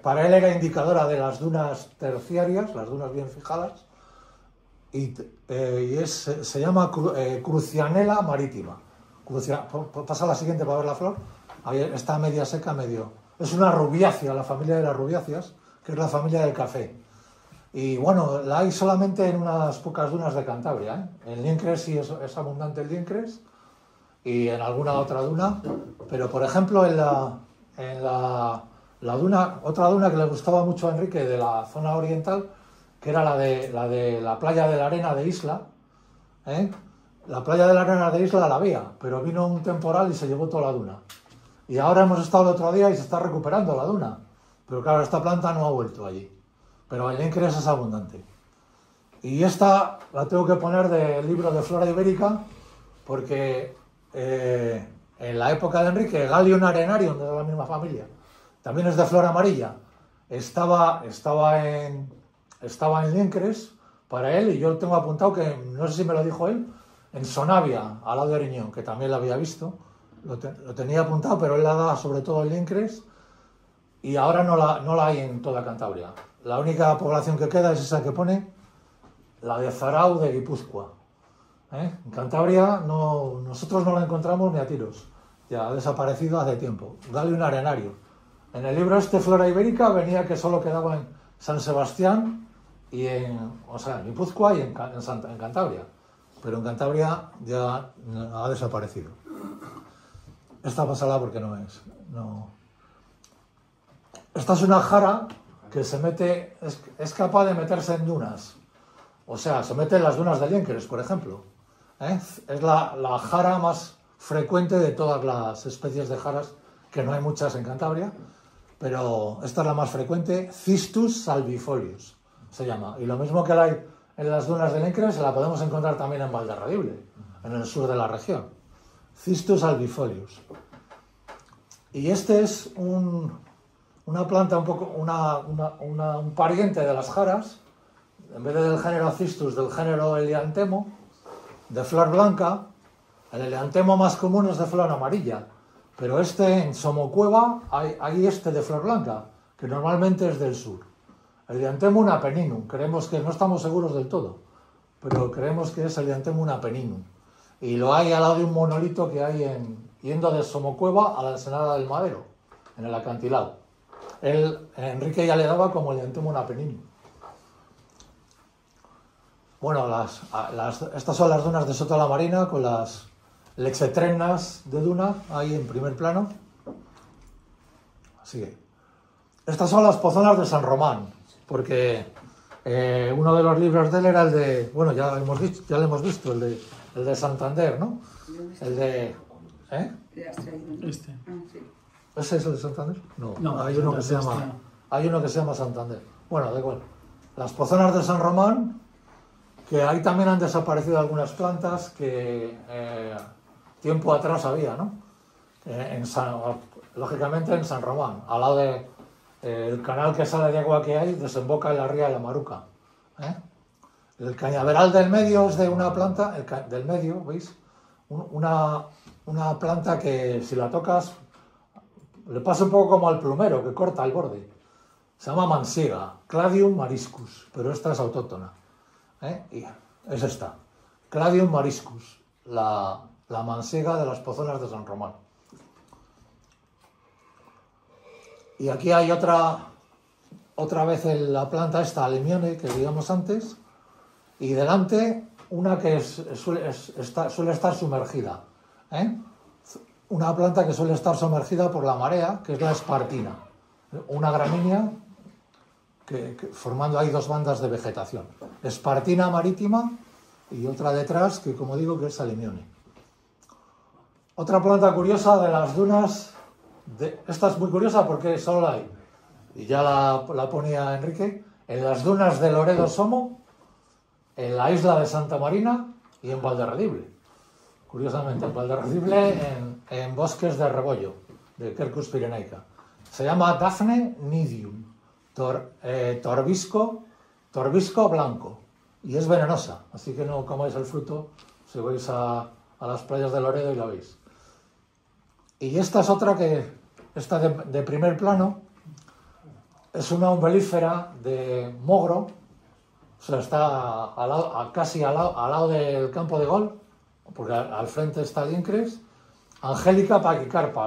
para él era indicadora de las dunas terciarias, las dunas bien fijadas, y se llama Crucianella maritima. Pasa a la siguiente para ver la flor. Ahí está media seca, medio. Es una rubiácea, la familia de las rubiáceas, que es la familia del café. Y bueno, la hay solamente en unas pocas dunas de Cantabria. En Lincres sí es abundante el Lincres, y en alguna otra duna. Pero por ejemplo en la duna, otra duna que le gustaba mucho a Enrique de la zona oriental, que era la de la playa de la Arena de Isla, ¿eh? La playa de la Arena de Isla la había, pero vino un temporal y se llevó toda la duna. Y ahora hemos estado el otro día y se está recuperando la duna. Pero claro, esta planta no ha vuelto allí. Pero el Liencres es abundante. Y esta la tengo que poner del libro de Flora Ibérica, porque en la época de Enrique, Galium arenarium, de la misma familia, también es de flor amarilla, estaba en Liencres para él, y yo lo tengo apuntado, que no sé si me lo dijo él, en Sonavia, al lado de Ariñón, que también lo había visto, lo tenía apuntado, pero él la da sobre todo en Liencres, y ahora no la hay en toda Cantabria. La única población que queda es esa que pone, la de Zarau de Guipúzcoa. En Cantabria nosotros no la encontramos ni a tiros, ya ha desaparecido hace tiempo. Galium arenario. En el libro Flora Ibérica venía que solo quedaba en San Sebastián y en Guipúzcoa y en Cantabria, pero en Cantabria ya ha desaparecido. Esta pasará porque no. Esta es una jara que se mete, es capaz de meterse en dunas, o sea, se mete en las dunas de Liencres, por ejemplo. Es la jara más frecuente de todas las especies de jaras, que no hay muchas en Cantabria, pero esta es la más frecuente, Cistus salvifolius se llama, y lo mismo que la hay en las dunas de Liencres, la podemos encontrar también en Valderredible, en el sur de la región. Cistus albifolius. Y este es una planta un pariente de las jaras, en vez del género Cistus, del género Helianthemo, de flor blanca. El Helianthemo más común es de flor amarilla, pero en Somocueva hay de flor blanca, que normalmente es del sur. Helianthemum apenninum, creemos que no estamos seguros del todo, pero creemos que es Helianthemum apenninum. Y lo hay al lado de un monolito que hay yendo de Somocueva a la Ensenada del Madero, en el acantilado. Enrique ya le daba como Helianthemum apenninum. Bueno, estas son las dunas de Soto de la Marina, con las lexetrenas de duna ahí en primer plano. Así que estas son las pozonas de San Román, porque uno de los libros de él era el de, bueno, ya lo hemos visto, el de Santander, ¿no? El de... ¿Ese es el de Santander? No, hay uno que se llama Santander. Bueno, da igual. Las pozonas de San Román, que ahí también han desaparecido algunas plantas que tiempo atrás había, ¿no? Lógicamente en San Román, al lado del canal que sale de agua que hay, desemboca en la ría de la Maruca. El cañaveral del medio es de una planta, del medio, ¿veis? Una planta que si la tocas le pasa un poco como al plumero, que corta el borde. Se llama mansiega, Cladium mariscus, pero esta es autóctona. Y es esta, Cladium mariscus, la mansiega de las pozonas de San Román. Y aquí hay otra vez la planta esta, Alimione, que digamos antes, y delante una que suele estar sumergida. Una planta que suele estar sumergida por la marea, que es la espartina, una gramínea formando ahí dos bandas de vegetación. Espartina marítima y otra detrás, que como digo, que es Alimione. Otra planta curiosa de las dunas, esta es muy curiosa porque solo la hay, y ya la ponía Enrique, en las dunas de Loredo Somo, en la isla de Santa Marina y en Valderredible. Curiosamente, en Valderredible, en bosques de rebollo, de Quercus pirenaica. Se llama Daphne nidium, torbisco blanco, y es venenosa, así que no comáis el fruto si vais a las playas de Loredo y la veis. Y esta es otra esta de primer plano, es una umbelífera de Mogro, o sea, está casi al lado del campo de gol, porque al frente está Liencres. Angélica paquicarpa,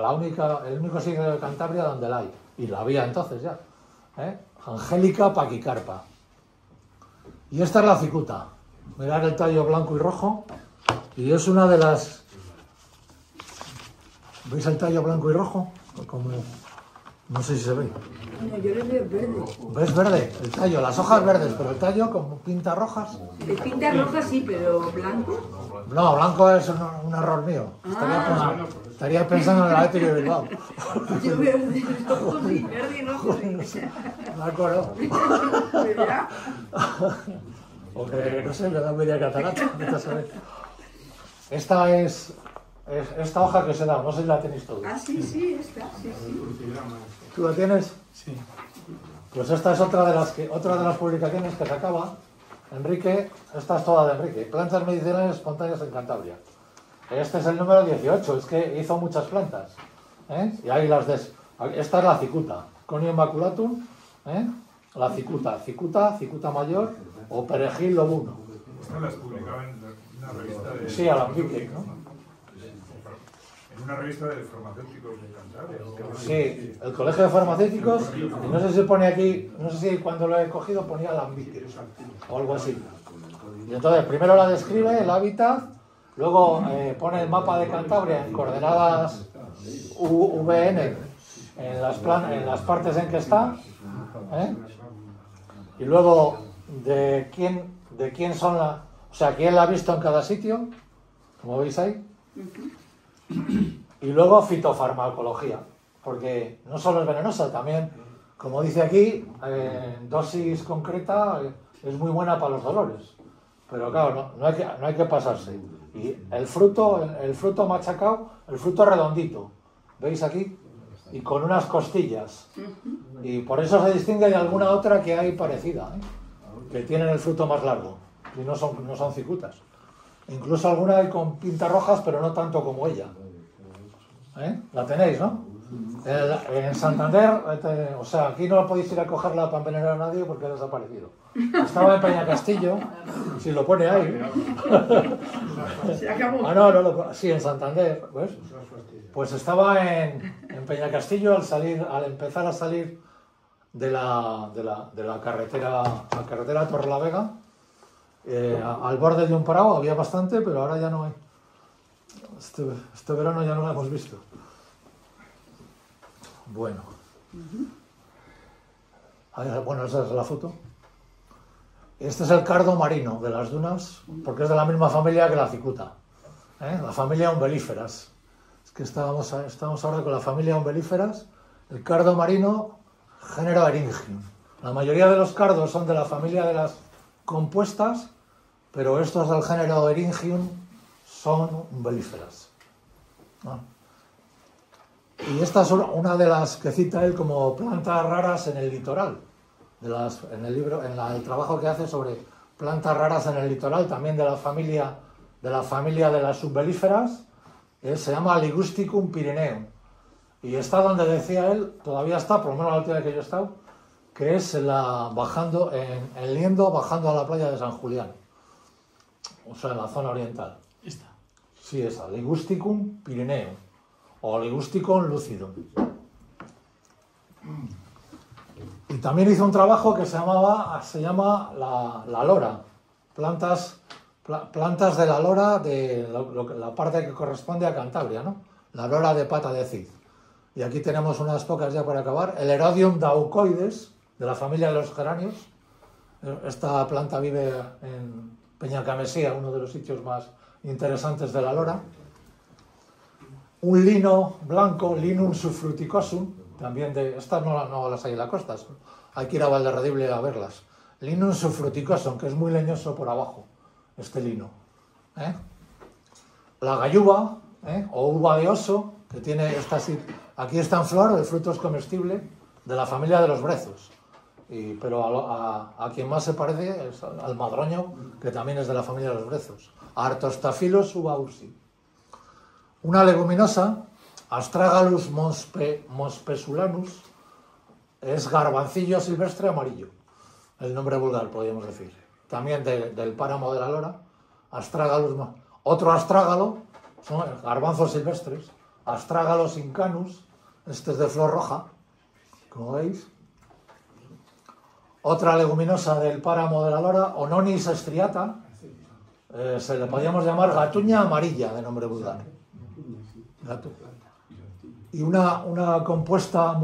el único sitio de Cantabria donde la hay, y la había entonces ya. Angélica paquicarpa. Y esta es la cicuta. Mirad el tallo blanco y rojo, y es una de las... ¿Veis el tallo blanco y rojo? No sé si se ve. No, yo le veo verde. ¿Ves verde? El tallo, las hojas verdes, pero el tallo con pintas rojas. El pinta roja sí, pero blanco. No, blanco es un error mío. Estaría pensando en el Atlético de Bilbao. Yo veo verde y rojo. Blanco no. ¿Verdad? O que, no sé, me da media catarata. Esta es esta hoja que se da, no sé si la tenéis todos. Ah, sí, esta, sí. ¿Tú la tienes? Sí. Pues esta es otra de las publicaciones que sacaba Enrique. Esta es toda de Enrique. Plantas medicinales espontáneas en Cantabria. Este es el número 18, es que hizo muchas plantas. Y ahí esta es la cicuta, Conium maculatum, la cicuta mayor o perejil lobuno. Estas las publicaba en una revista de... Sí, Alambique, ¿no? En una revista de farmacéuticos de Cantabria. Sí, el Colegio de Farmacéuticos, y no sé si pone aquí, no sé si cuando lo he cogido ponía Alambique o algo así. Y entonces primero la describe, el hábitat, luego pone el mapa de Cantabria en coordenadas VN en las partes en que está, y luego de quién son o sea, quién la ha visto en cada sitio, como veis ahí. Y luego fitofarmacología, porque no solo es venenosa, también, como dice aquí, en dosis concreta es muy buena para los dolores. Pero claro, no hay que pasarse. Y el fruto machacado, el fruto redondito, ¿veis aquí? Y con unas costillas. Y por eso se distingue de alguna otra que hay parecida, que tienen el fruto más largo, y no son cicutas. Incluso alguna hay con pintas rojas, pero no tanto como ella. La tenéis, ¿no? En Santander, o sea, aquí no podéis ir a cogerla para envenenar a nadie porque ha desaparecido. Estaba en Peñacastillo, si lo pone ahí. Se acabó. Sí, en Santander, ¿ves? Pues estaba en Peñacastillo al empezar a salir de la carretera Torrelavega. Al borde de un prado había bastante, pero ahora ya no hay. Este verano ya no la hemos visto. Bueno. Bueno, esa es la foto. Este es el cardo marino de las dunas, porque es de la misma familia que la cicuta. La familia Umbelíferas. Es que estamos ahora con la familia Umbelíferas. El cardo marino, género Eringium. La mayoría de los cardos son de la familia de las compuestas, pero estos del género Eringium son Umbelíferas. Y esta es una de las que cita él como plantas raras en el litoral. En el libro, en el trabajo que hace sobre plantas raras en el litoral, también de la familia de las Umbelíferas, se llama Ligusticum Pyreneum. Y está donde decía él, todavía está, por lo menos la última vez que yo he estado, que es bajando en Liendo, bajando a la playa de San Julián. O sea, en la zona oriental. ¿Esta? Sí, esa, Ligusticum Pyreneum, o Ligusticum lucidum. Y también hizo un trabajo que se llama la lora, plantas de la lora de la parte que corresponde a Cantabria, ¿no? La lora de pata de Cid. Y aquí tenemos unas pocas ya para acabar. El Herodium daucoides, de la familia de los geranios. Esta planta vive en Peñacamesía, uno de los sitios más interesantes de la lora. Un lino blanco, Linum subfruticosum, también estas no las hay en la costa, hay que ir a Valderredible a verlas. Linum subfruticosum, que es muy leñoso por abajo, este lino. La galluva, o uva de oso, que tiene aquí está en flor, el fruto es comestible, de la familia de los brezos. Pero a quien más se parece es al madroño, que también es de la familia de los brezos. Artostaphilus uva ursi. Una leguminosa, Astragalus mospesulanus, es garbancillo silvestre amarillo, el nombre vulgar podríamos decir. También del páramo de la lora, Astragalus. Otro astrágalo, son garbanzos silvestres, Astragalus incanus, este es de flor roja, como veis. Otra leguminosa del páramo de la lora, Ononis striata, se le podríamos llamar gatuña amarilla, de nombre vulgar. y una compuesta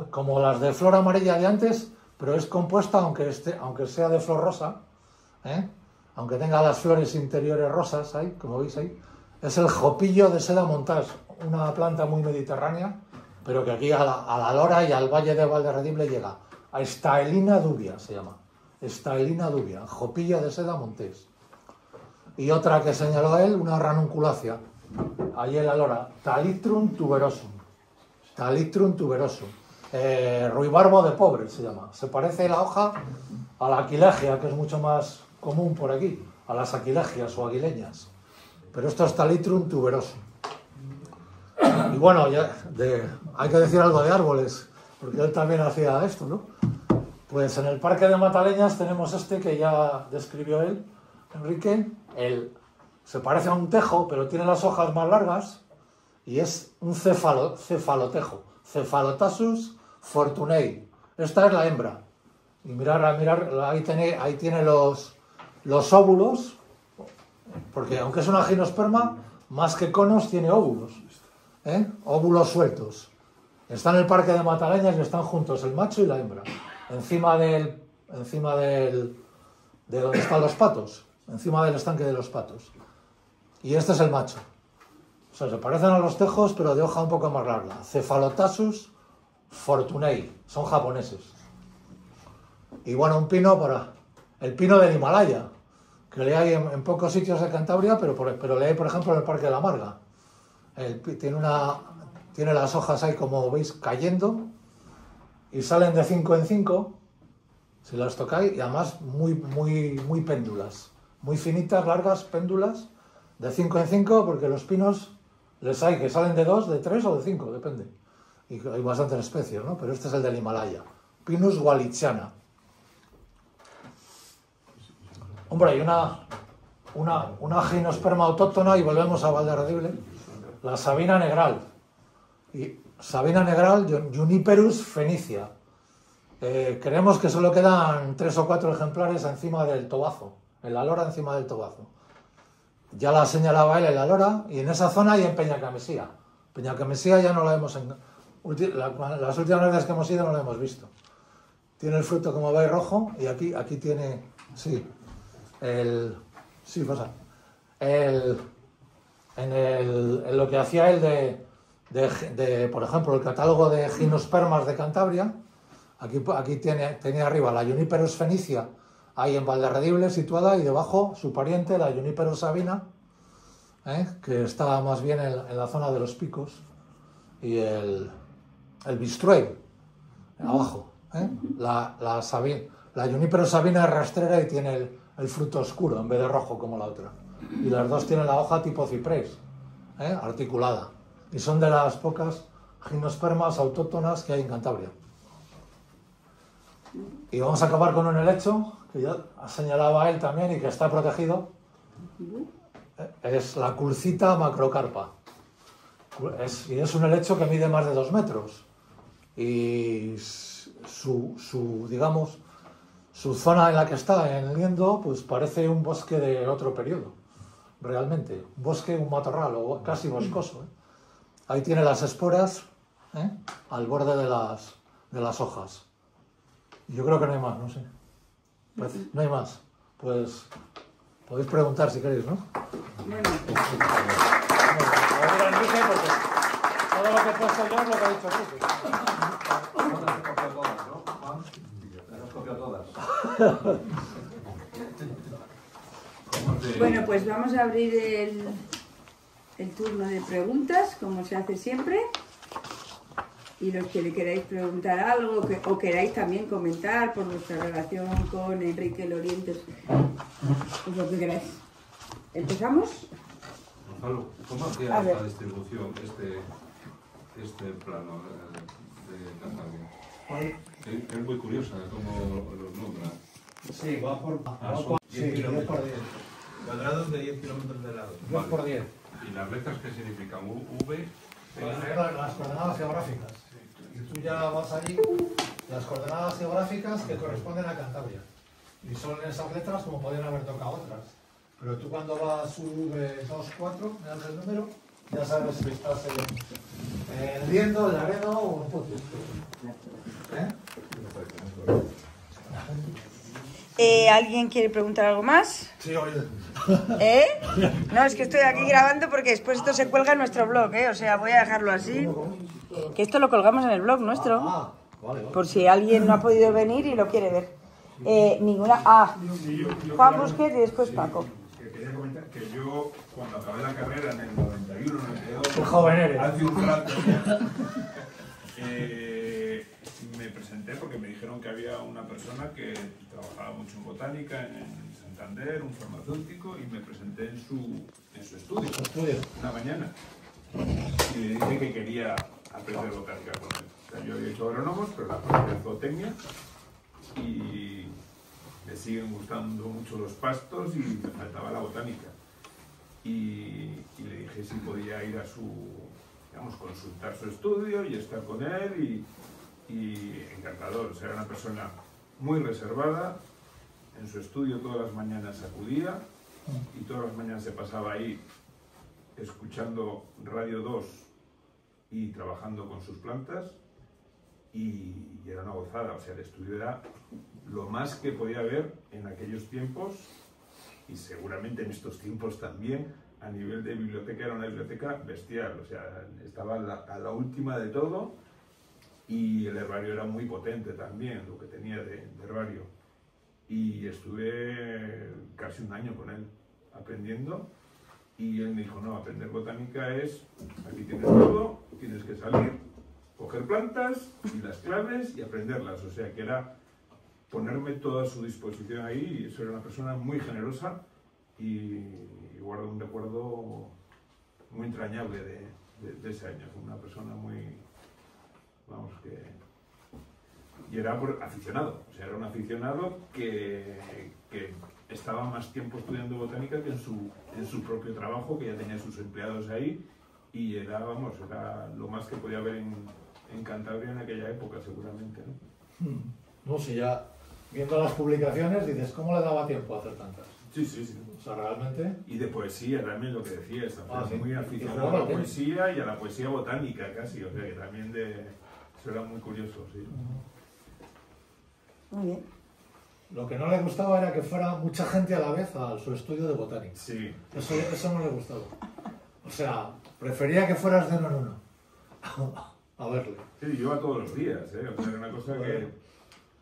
como las de flor amarilla de antes, pero es compuesta aunque sea de flor rosa, aunque tenga las flores interiores rosas, ahí, como veis ahí. Es el jopillo de seda montage, una planta muy mediterránea, pero que aquí a la Lora y al Valle de Valderredible llega. A Staelina dubia se llama. Staelina dubia, jopillo de seda montés. Y otra que señaló él, una ranunculacia, allí en la Lora, Talitrum tuberosum. Talitrum tuberosum. Ruibarbo de pobre se llama. Se parece la hoja a la aquilegia, que es mucho más común por aquí, a las aquilegias o aguileñas. Pero esto es Talitrum tuberosum. Y bueno, hay que decir algo de árboles, porque él también hacía esto, ¿no? Pues en el Parque de Mataleñas tenemos este que ya describió él, Enrique. Se parece a un tejo, pero tiene las hojas más largas y es un cefalotejo. Cephalotasus fortunei. Esta es la hembra. Y mirar, ahí tiene los óvulos, porque aunque es una gimnosperma, más que conos tiene óvulos. Óvulos sueltos. Está en el Parque de Mataleñas y están juntos el macho y la hembra. Encima de donde están los patos. Encima del estanque de los patos. Y este es el macho. O sea, se parecen a los tejos, pero de hoja un poco más larga. Cephalotasus fortunei. Son japoneses. Y bueno, un pino el pino del Himalaya, que le hay en pocos sitios de Cantabria, pero le hay, por ejemplo, en el Parque de la Marga. Tiene las hojas ahí, como veis, cayendo, y salen de 5 en 5, si las tocáis, y además muy péndulas, muy finitas, largas, péndulas, de 5 en 5, porque los pinos les hay que salen de 2, de 3 o de 5, depende. Y hay bastantes especies, ¿no? Pero este es el del Himalaya, Pinus wallichiana. Hombre, hay una gimnosperma autóctona, y volvemos a Valderredible, la Sabina negral. Y Sabina negral, Juniperus fenicia. Creemos que solo quedan 3 o 4 ejemplares encima del Tobazo, en la Lora encima del Tobazo. Ya la señalaba él en la Lora, y en esa zona y en Peñacamesía. Peñacamesía ya no la hemos... Las últimas veces que hemos ido no la hemos visto. Tiene el fruto, como veis, rojo, y aquí tiene... Sí, pasa. En lo que hacía él por ejemplo, el catálogo de gimnospermas de Cantabria, aquí tenía arriba la Juniperus fenicia, ahí en Valderredible situada, y debajo su pariente, la Juniperus sabina, que está más bien en la zona de los picos, y el bistruel, abajo. La Juniperus sabina es rastrera y tiene el fruto oscuro en vez de rojo como la otra. Y las dos tienen la hoja tipo ciprés, articulada. Y son de las pocas gimnospermas autóctonas que hay en Cantabria. Y vamos a acabar con un helecho, que ya señalaba él también y que está protegido. Es la Culcita macrocarpa. Y es un helecho que mide más de 2 metros. Y digamos, su zona en la que está, en Liendo, pues parece un bosque de otro periodo, realmente. Un bosque, un matorral, o casi boscoso. Ahí tiene las esporas, al borde de las hojas. Yo creo que no hay más, no sé. Pues, no hay más. Pues podéis preguntar si queréis, ¿no? Bueno. A ver, Enrique, porque todo lo que he puesto yo es lo que ha dicho Enrique. Bueno, pues vamos a abrir el turno de preguntas, como se hace siempre. Y los que le queráis preguntar algo o queráis también comentar por vuestra relación con Enrique Lorientes, pues lo que queráis. ¿Empezamos? Gonzalo, ¿cómo hacía la distribución este plano de Cantabria? Es muy curiosa cómo los nombra. Sí, va por 10 kilómetros. por 10. Cuadrados de 10 kilómetros de lado. 10 por 10. ¿Y las letras qué significan? V, Las coordenadas geográficas. Y tú ya vas allí, las coordenadas geográficas que corresponden a Cantabria. Y son esas letras como podrían haber tocado otras. Pero tú cuando vas V24, me das el número, ya sabes si estás El Liendo, el Areno o en Pocio. ¿Alguien quiere preguntar algo más? Sí, oye. No, es que estoy aquí grabando porque después esto se cuelga en nuestro blog, o sea, voy a dejarlo así. Que esto lo colgamos en el blog nuestro. Vale, vale. Por si alguien no ha podido venir y lo quiere ver. Ninguna. Juan Busquets y después Paco. Quería comentar que yo, cuando acabé la carrera en el 91, 92, Qué joven eres. hace un rato, me presenté porque me dijeron que había una persona que trabajaba mucho en botánica en Santander, un farmacéutico, y me presenté en su estudio una mañana. Y le dije que quería aprender botánica con él. O sea, yo había hecho agrónomos, pero la parte de zootecnia, y me siguen gustando mucho los pastos y me faltaba la botánica. Y le dije si podía ir a su, digamos, consultar su estudio y estar con él, y encantador. O sea, era una persona muy reservada. En su estudio todas las mañanas acudía y todas las mañanas se pasaba ahí escuchando Radio 2 y trabajando con sus plantas, y era una gozada. O sea, el estudio era lo más que podía haber en aquellos tiempos, y seguramente en estos tiempos también. A nivel de biblioteca era una biblioteca bestial, o sea, estaba a la última de todo, y el herbario era muy potente también, lo que tenía de herbario. Y estuve casi un año con él aprendiendo, y él me dijo, no, aprender botánica es, aquí tienes todo, tienes que salir, coger plantas y las claves y aprenderlas. O sea, que era ponerme toda a su disposición ahí, y eso era una persona muy generosa, y guardo un recuerdo muy entrañable de ese año. Fue una persona muy, vamos, que... Y era aficionado, o sea, era un aficionado que estaba más tiempo estudiando botánica que en su propio trabajo, que ya tenía sus empleados ahí, y era, vamos, era lo más que podía haber en Cantabria en aquella época, seguramente, ¿no? No sé, ya viendo las publicaciones dices, ¿cómo le daba tiempo a hacer tantas? Sí, sí, sí. O sea, realmente... Y de poesía también, lo que decías, sí. muy aficionado a la poesía y a la poesía botánica casi, o sea, que también eso era muy curioso, sí. Muy bien. Lo que no le gustaba era que fuera mucha gente a la vez a su estudio de botánica. Sí. Eso no le gustaba. O sea, prefería que fueras de uno en uno a verle. Sí, yo iba todos los días, o sea, era una cosa que...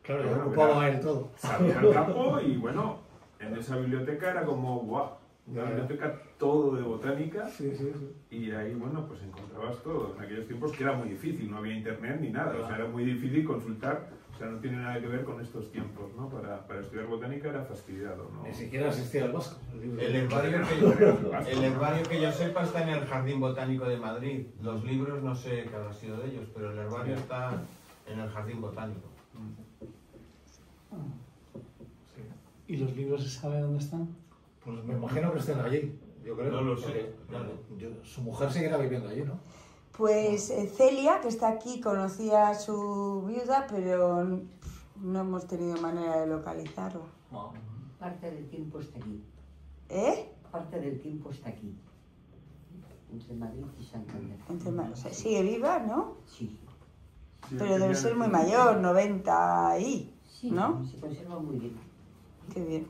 Claro, bueno, ocupaba él todo. Salía al campo y bueno, en esa biblioteca era como, guau, una biblioteca todo de botánica. Sí, sí, sí. Y ahí, bueno, pues encontrabas todo. En aquellos tiempos que era muy difícil, no había internet ni nada, o sea, era muy difícil consultar. O sea, no tiene nada que ver con estos tiempos, ¿no? Para estudiar botánica era fastidiado, ¿no? Ni siquiera existía el vasco. El herbario que yo sepa está en el Jardín Botánico de Madrid. Los libros no sé qué habrá sido de ellos, pero el herbario está en el Jardín Botánico. Sí. ¿Y los libros se sabe dónde están? Pues me imagino que estén allí, yo creo. No lo sé. Su mujer seguirá viviendo allí, ¿no? Pues Celia, que está aquí, conocía a su viuda, pero no hemos tenido manera de localizarla. No. Parte del tiempo está aquí. Parte del tiempo está aquí. Entre Madrid y Santander. O sea, sigue viva, ¿no? Sí. Pero debe ser muy mayor, 90 y, Sí, ¿no? se conserva muy bien. Qué bien.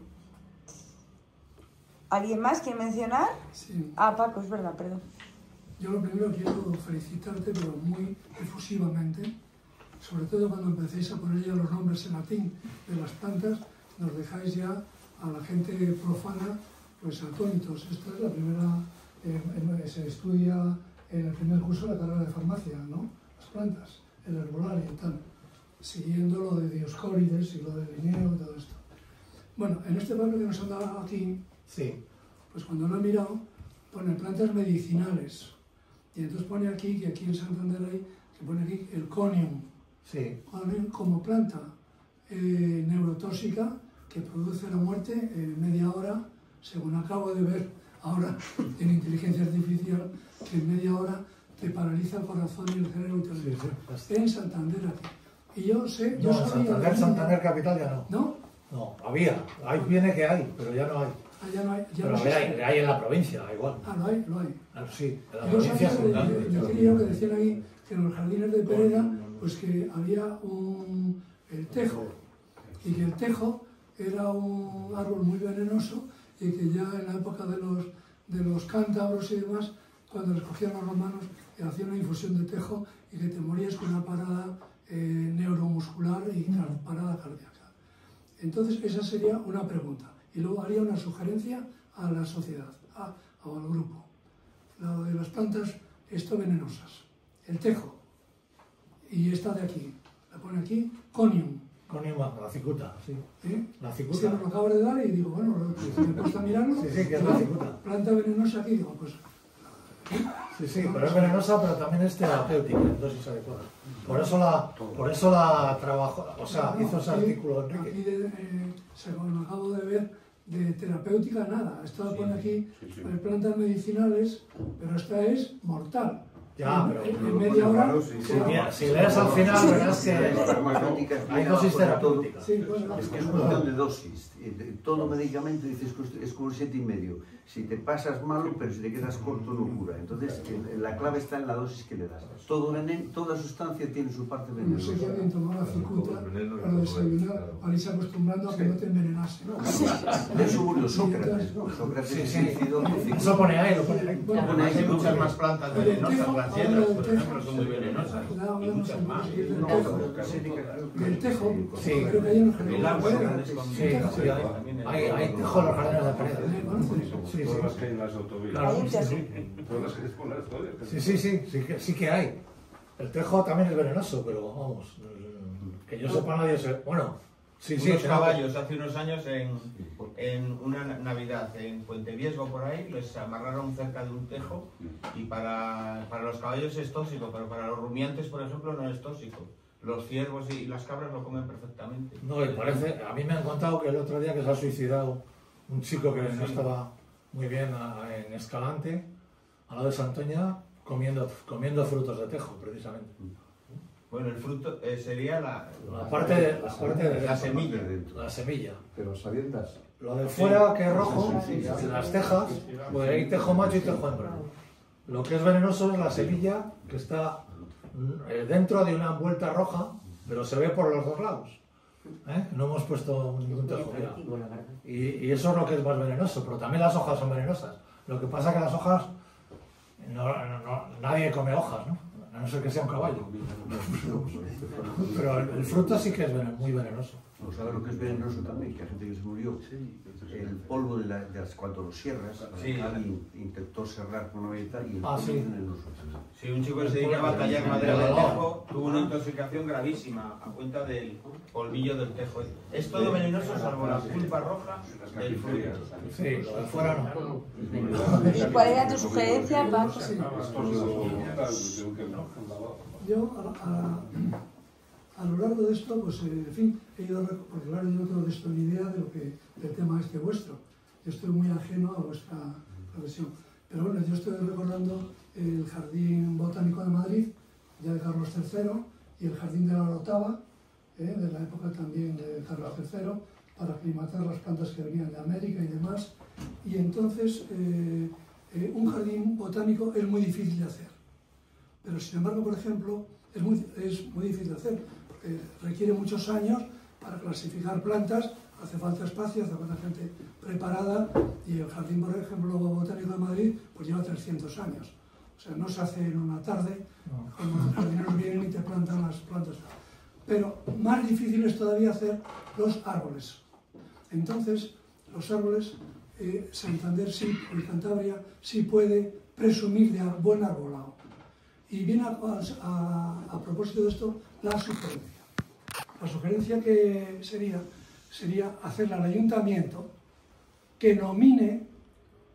¿Alguien más quiere mencionar? Sí. Paco, es verdad, perdón. Yo lo primero quiero felicitarte, pero muy efusivamente, sobre todo cuando empecéis a poner ya los nombres en latín de las plantas, nos dejáis ya a la gente profana pues atónitos. Esta es la primera, se estudia en el primer curso de la carrera de farmacia, ¿no? Las plantas, el herbolario y tal, siguiendo lo de Dioscórides y lo de Linneo y todo esto. Bueno, en este papel que nos han dado aquí, Sí. pues cuando lo he mirado, pone plantas medicinales. Y entonces pone aquí, que aquí en Santander hay, que pone aquí el conium. Sí. Conium como planta neurotóxica que produce la muerte en media hora, según acabo de ver ahora en inteligencia artificial, que en media hora te paraliza el corazón y el cerebro y todo eso. Sí. En Santander aquí. Y yo sé, yo No, sabía... Santander capital ya no. ¿No? No, había. Ahí viene que hay, pero ya no hay. allá no hay. Pero hay en la provincia, igual. Ah, lo hay. Sí, en la Yo provincia sabía de crío que decían ahí que en los jardines de Pereda, pues que había el tejo, y que el tejo era un árbol muy venenoso y que ya en la época de los cántabros y demás, cuando les cogían los romanos, hacían una infusión de tejo y que te morías con una parada neuromuscular y parada cardíaca. Entonces esa sería una pregunta. Y luego haría una sugerencia a la sociedad, o al grupo. Lo de las plantas venenosas. El tejo. Y esta de aquí. La pone aquí, conium. Conium, la cicuta, sí. La cicuta. Sí, nos lo acabo de dar y digo, bueno, me he puesto a mirarlo. Sí, que es la cicuta. Planta venenosa aquí, digo, pues... Sí, pero es venenosa, pero también es terapéutica, en dosis adecuada. Por eso la trabajó, o sea, hizo ese artículo, Enrique. Aquí, según acabo de ver, de terapéutica nada. Esto pone aquí plantas medicinales, pero esta es mortal. Ya, pero en media hora... Si lees al final, verás que hay dosis terapéuticas. Sí, es que es cuestión de dosis. Todo medicamento dices que es como 7,5. Si te pasas malo, pero si te quedas corto no cura. Entonces, la clave está en la dosis que le das. Toda sustancia tiene su parte venenosa. No sé qué bien tomar la cicuta para desayunar, para irse acostumbrando a que no te envenenase. De eso murió Sócrates. Sócrates se suicidó. Eso pone ahí, lo pone ahí. Bueno, hay muchas más plantas venenosas. Las hiedras, por ejemplo, son muy venenosas. Y muchas más. Del tejo, sí. Creo que hay unos El agua hay tejo en los jardines de Pereda. Sí, todas las que hay en las autovías. Claro, Todas las que hay por las autovías. Sí que hay. El tejo también es venenoso, pero vamos, que yo sepa nadie se... Bueno, unos caballos hace unos años en una Navidad en Puente Viesgo por ahí, les amarraron cerca de un tejo y para los caballos es tóxico, pero para los rumiantes, por ejemplo, no es tóxico. Los ciervos y las cabras lo comen perfectamente. No, y parece, a mí me han contado que el otro día que se ha suicidado un chico que no estaba muy bien en Escalante, al lado de Santoña, comiendo frutos de tejo, precisamente. Bueno, el fruto sería la parte de la semilla. La semilla. Pero sabiendas. Lo de fuera, que es rojo, las tejas, pues hay tejo macho y tejo hembra. Lo que es venenoso es la semilla, que está dentro de una envuelta roja, pero se ve por los dos lados. No hemos puesto ningún tejo, mira. Y eso es lo que es más venenoso, pero también las hojas son venenosas. Lo que pasa es que las hojas, nadie come hojas, ¿no? A no ser que sea un caballo. Pero el fruto sí que es muy venenoso. ¿No sabe lo que es venenoso también? Que hay gente que se murió. El polvo cuando lo cierras, alguien intentó cerrar con una venta y el polvo es venenoso. Sí, un chico que se dedicaba a tallar madera del tejo tuvo una intoxicación gravísima a cuenta del polvillo del tejo. Es todo venenoso salvo la pulpa roja del fruto. Sí, lo de fuera no. ¿Y cuál era tu sugerencia, Paco? Yo, a lo largo de esto, pues en fin, he ido, porque claro, yo no tengo de esto ni idea del tema este vuestro. Yo estoy muy ajeno a vuestra profesión. Pero bueno, yo estoy recordando el Jardín Botánico de Madrid, ya de Carlos III, y el Jardín de la Orotava, de la época también de Carlos III, para aclimatar las plantas que venían de América y demás. Y entonces, un jardín botánico es muy difícil de hacer. Pero sin embargo, por ejemplo, es muy difícil de hacer, porque requiere muchos años para clasificar plantas, hace falta espacio, hace falta gente preparada, y el Jardín, por ejemplo, Botánico de Madrid, pues lleva 300 años. O sea, no se hace en una tarde, cuando los jardineros vienen y te plantan las plantas. Pero más difícil es todavía hacer los árboles. Entonces, los árboles, Santander sí, y Cantabria sí puede presumir de buen arbolado. Y viene a propósito de esto la sugerencia. La sugerencia que sería hacerle al ayuntamiento que nomine,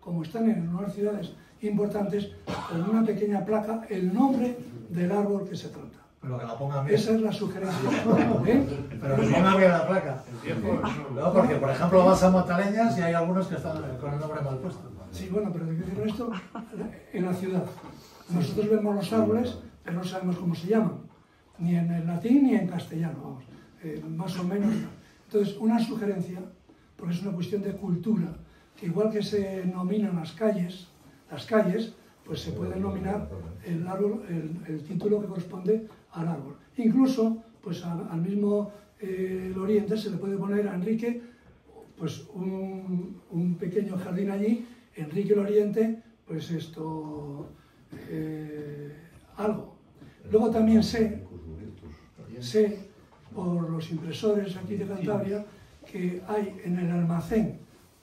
como están en algunas ciudades importantes, con una pequeña placa, el nombre del árbol que se trata. Pero que la pongan bien. Esa es la sugerencia. Pero que pongan bien la placa. No, porque por ejemplo vas a Mataleñas y hay algunos que están con el nombre mal puesto. Sí, bueno, pero ¿de qué decir esto? En la ciudad. Nosotros vemos los árboles, pero no sabemos cómo se llaman, ni en el latín ni en castellano, vamos, más o menos. Entonces, una sugerencia, porque es una cuestión de cultura, que igual que se nominan las calles, pues se puede nominar el árbol, el título que corresponde al árbol. Incluso, pues al mismo el Oriente se le puede poner a Enrique, pues un pequeño jardín allí, Enrique el Oriente, pues esto, algo. Luego también sé por los impresores aquí de Cantabria que hay en el almacén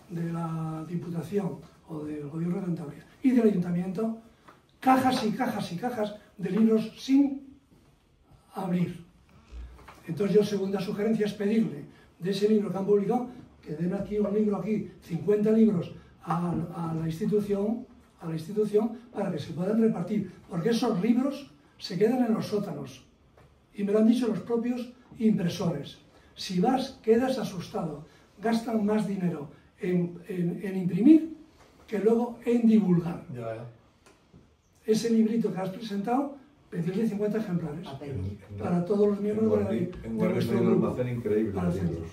de la Diputación o del Gobierno de Cantabria y del Ayuntamiento cajas y cajas y cajas de libros sin abrir. Entonces yo, segunda sugerencia, es pedirle de ese libro que han publicado, que den aquí un libro, aquí 50 libros a la institución para que se puedan repartir, porque esos libros se quedan en los sótanos y me lo han dicho los propios impresores. Si vas, quedas asustado, gastan más dinero en imprimir que luego en divulgar. Ese librito que has presentado, pedirle 50 ejemplares para todos los miembros de nuestro grupo.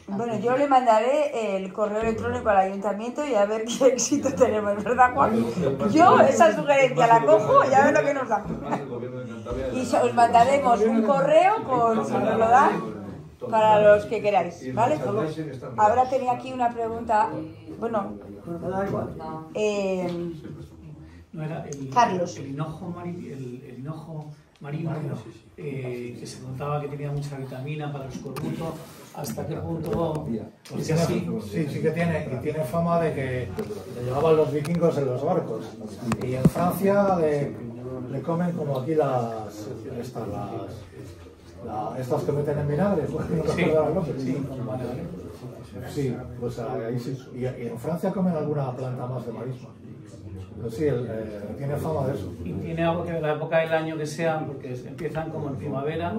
Bueno, yo le mandaré el correo electrónico al ayuntamiento y a ver qué éxito tenemos, ¿verdad, Juan? Yo esa sugerencia la cojo y a ver lo que nos da. Y os mandaremos un correo con, si nos lo dan, para los que queráis, ¿vale? Ahora tenía aquí una pregunta, bueno, no era Carlos. El hinojo marino, que se notaba que tenía mucha vitamina para el escorbuto. ¿Hasta qué punto es así? Sí que tiene, y tiene fama de que le llevaban los vikingos en los barcos. Y en Francia le comen como aquí estas que meten en vinagre. Sí, pues ahí sí. Y en Francia comen alguna planta más de marisma. Pero sí, tiene fama de eso. Y tiene algo que ver la época del año que sea, porque empiezan como en primavera,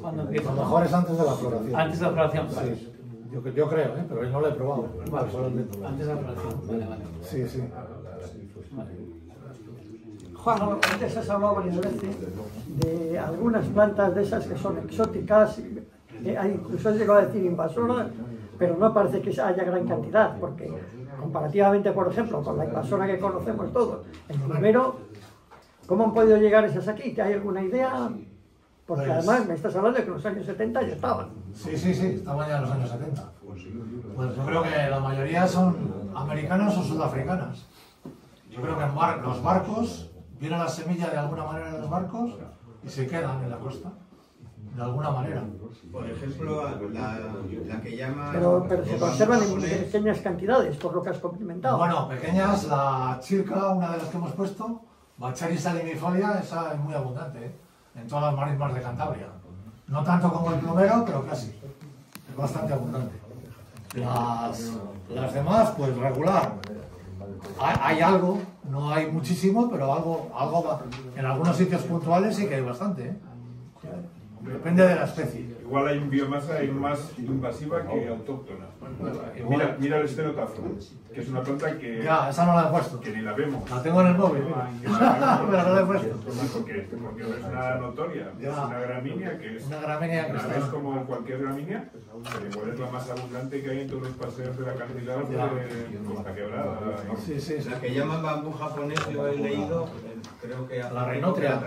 cuando empiezan. A lo mejor es antes de la floración. Antes de la floración, vale. Sí, yo creo, pero no lo he probado. Vale, antes de la floración, vale. Sí. Vale. Juan, antes has hablado varias veces de algunas plantas de esas que son exóticas, incluso has llegado a decir invasoras, pero no parece que haya gran cantidad, porque comparativamente, por ejemplo, con la invasora que conocemos todos, el primero, ¿cómo han podido llegar esas aquí? ¿Te hay alguna idea? Porque pues, además me estás hablando de que en los años 70 ya estaban. Sí, estaban ya en los años 70. Pues yo creo que la mayoría son americanas o sudafricanas. Yo creo que los barcos, viene la semilla de alguna manera de los barcos y se quedan en la costa, de alguna manera. Por ejemplo, la que llama... Pero se conservan en pequeñas cantidades, por lo que has complementado. Bueno, pequeñas, la chirca, una de las que hemos puesto, Baccharis salinifolia, esa es muy abundante, en todas las marismas de Cantabria. No tanto como el plumero, pero casi. Es bastante abundante. Las demás, pues regular. Hay algo, no hay muchísimo, pero algo en algunos sitios puntuales sí que hay bastante. Depende de la especie. Igual hay biomasa más invasiva que autóctona. Mira el estenotafro, que es una planta que... Ya, esa no la he puesto. Que ni la vemos. La tengo en el móvil, pero no la he puesto. Porque es una notoria, es una gramínea que es... Una gramínea que es como cualquier gramínea, pero igual es la más abundante que hay en todos los paseos de la acantilado de Costa Quebrada. Sí. La que llaman bambú japonés, yo he leído, creo que la renutria.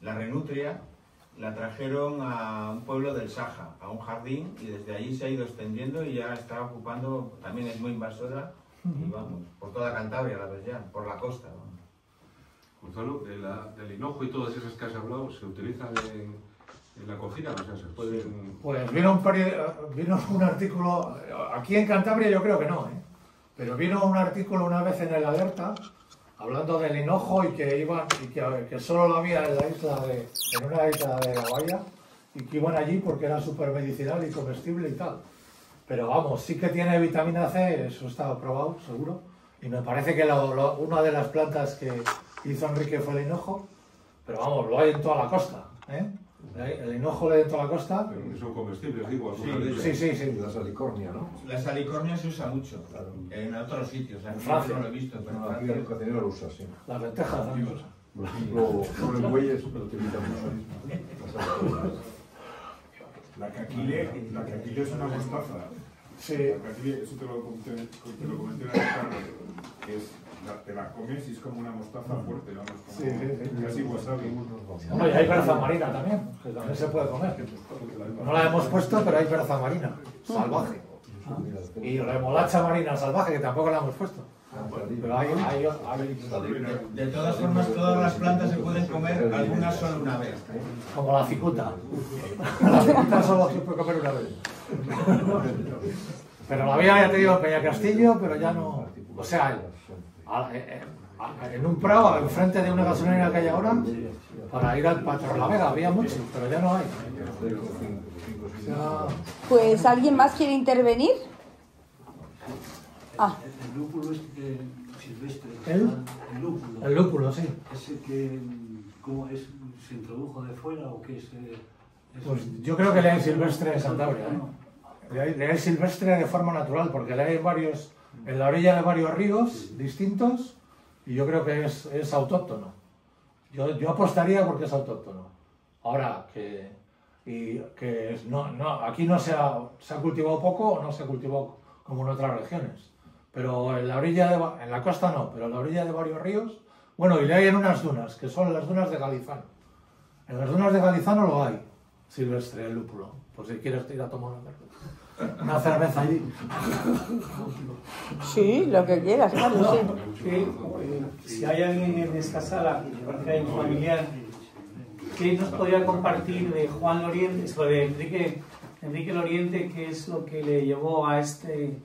La renutria la trajeron a un pueblo del Saja, a un jardín, y desde allí se ha ido extendiendo y ya está ocupando, también es muy invasora, y vamos, por toda Cantabria, la ves ya, por la costa. Gonzalo, del hinojo y todas esas que has hablado, ¿se utilizan en la cocina? O sea, ¿se pueden...? Pues vino un artículo, aquí en Cantabria yo creo que no, pero vino un artículo una vez en el Alerta, hablando del hinojo y que solo lo había en una isla de la bahía y que iban allí porque era súper medicinal y comestible y tal. Pero vamos, sí que tiene vitamina C, eso está probado, seguro. Y me parece que una de las plantas que hizo Enrique fue el hinojo, pero vamos, lo hay en toda la costa. El hinojo lo hay en toda la costa. Pero que son comestibles, digo. Sí. La salicornia, ¿no? La salicornia se usa mucho, claro. En otros sitios. En Francia no lo he visto, pero no, aquí el cocinero lo usa, sí. Las lentejas también lo usan. Por ejemplo, sobre el bueyes lo utilizan mucho. La caquile es una mostaza. Sí. Aquí, eso te lo comenté en el carro, que es, te la comes y es como una mostaza fuerte, vamos, como casi wasabi. Bueno, y hay berza marina también, que también se puede comer. No la hemos puesto, pero hay berza marina, salvaje. Y remolacha marina salvaje, que tampoco la hemos puesto. Pero hay... De todas formas, todas las plantas se pueden comer, algunas solo una vez. Como la cicuta. La cicuta solo se puede comer una vez. Pero la había, ya te digo, Peña Castillo, pero ya no... O sea, en un prado, enfrente de una gasolinera que hay ahora, para ir a Torrelavega, había mucho, pero ya no hay. O sea... Pues, ¿alguien más quiere intervenir? Ah. El lúpulo silvestre. El lúpulo, sí. ¿Ese que cómo es, se introdujo de fuera o qué es? Pues yo creo que le hay silvestre en Cantabria, ¿eh? Le hay silvestre de forma natural, porque le hay varios, en la orilla de varios ríos distintos, y yo creo que es autóctono. Yo apostaría porque es autóctono. Ahora, aquí no se ha cultivado poco o no se ha cultivado como en otras regiones. Pero en la orilla, en la costa no, pero en la orilla de varios ríos, bueno, y le hay en unas dunas, que son las dunas de Galizano. En las dunas de Galizano lo hay, silvestre, el lúpulo. Por si quieres ir a tomar una cerveza allí. Sí, lo que quieras, claro, no, sí. Si hay alguien en esta sala, que hay un familiar, ¿qué nos podría compartir de Juan Loriente, sobre Enrique Loriente, qué es lo que le llevó a este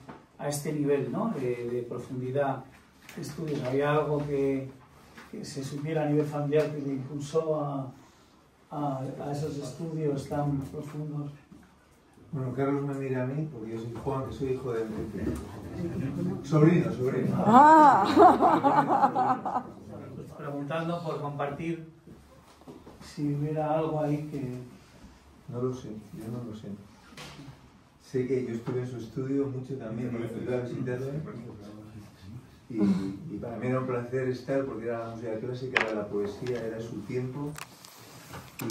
nivel, ¿no? de profundidad de estudios? ¿Había algo que se supiera a nivel familiar que le impulsó a esos estudios tan profundos? Bueno, Carlos me mira a mí porque yo soy Juan, que soy hijo de Enrique. Sobrino. Ah. Preguntando por compartir si hubiera algo ahí que... No lo sé, yo no lo sé. Sé que yo estuve en su estudio mucho también, me fui a visitarle. Y para mí era un placer estar porque era la música clásica, era la poesía, era su tiempo.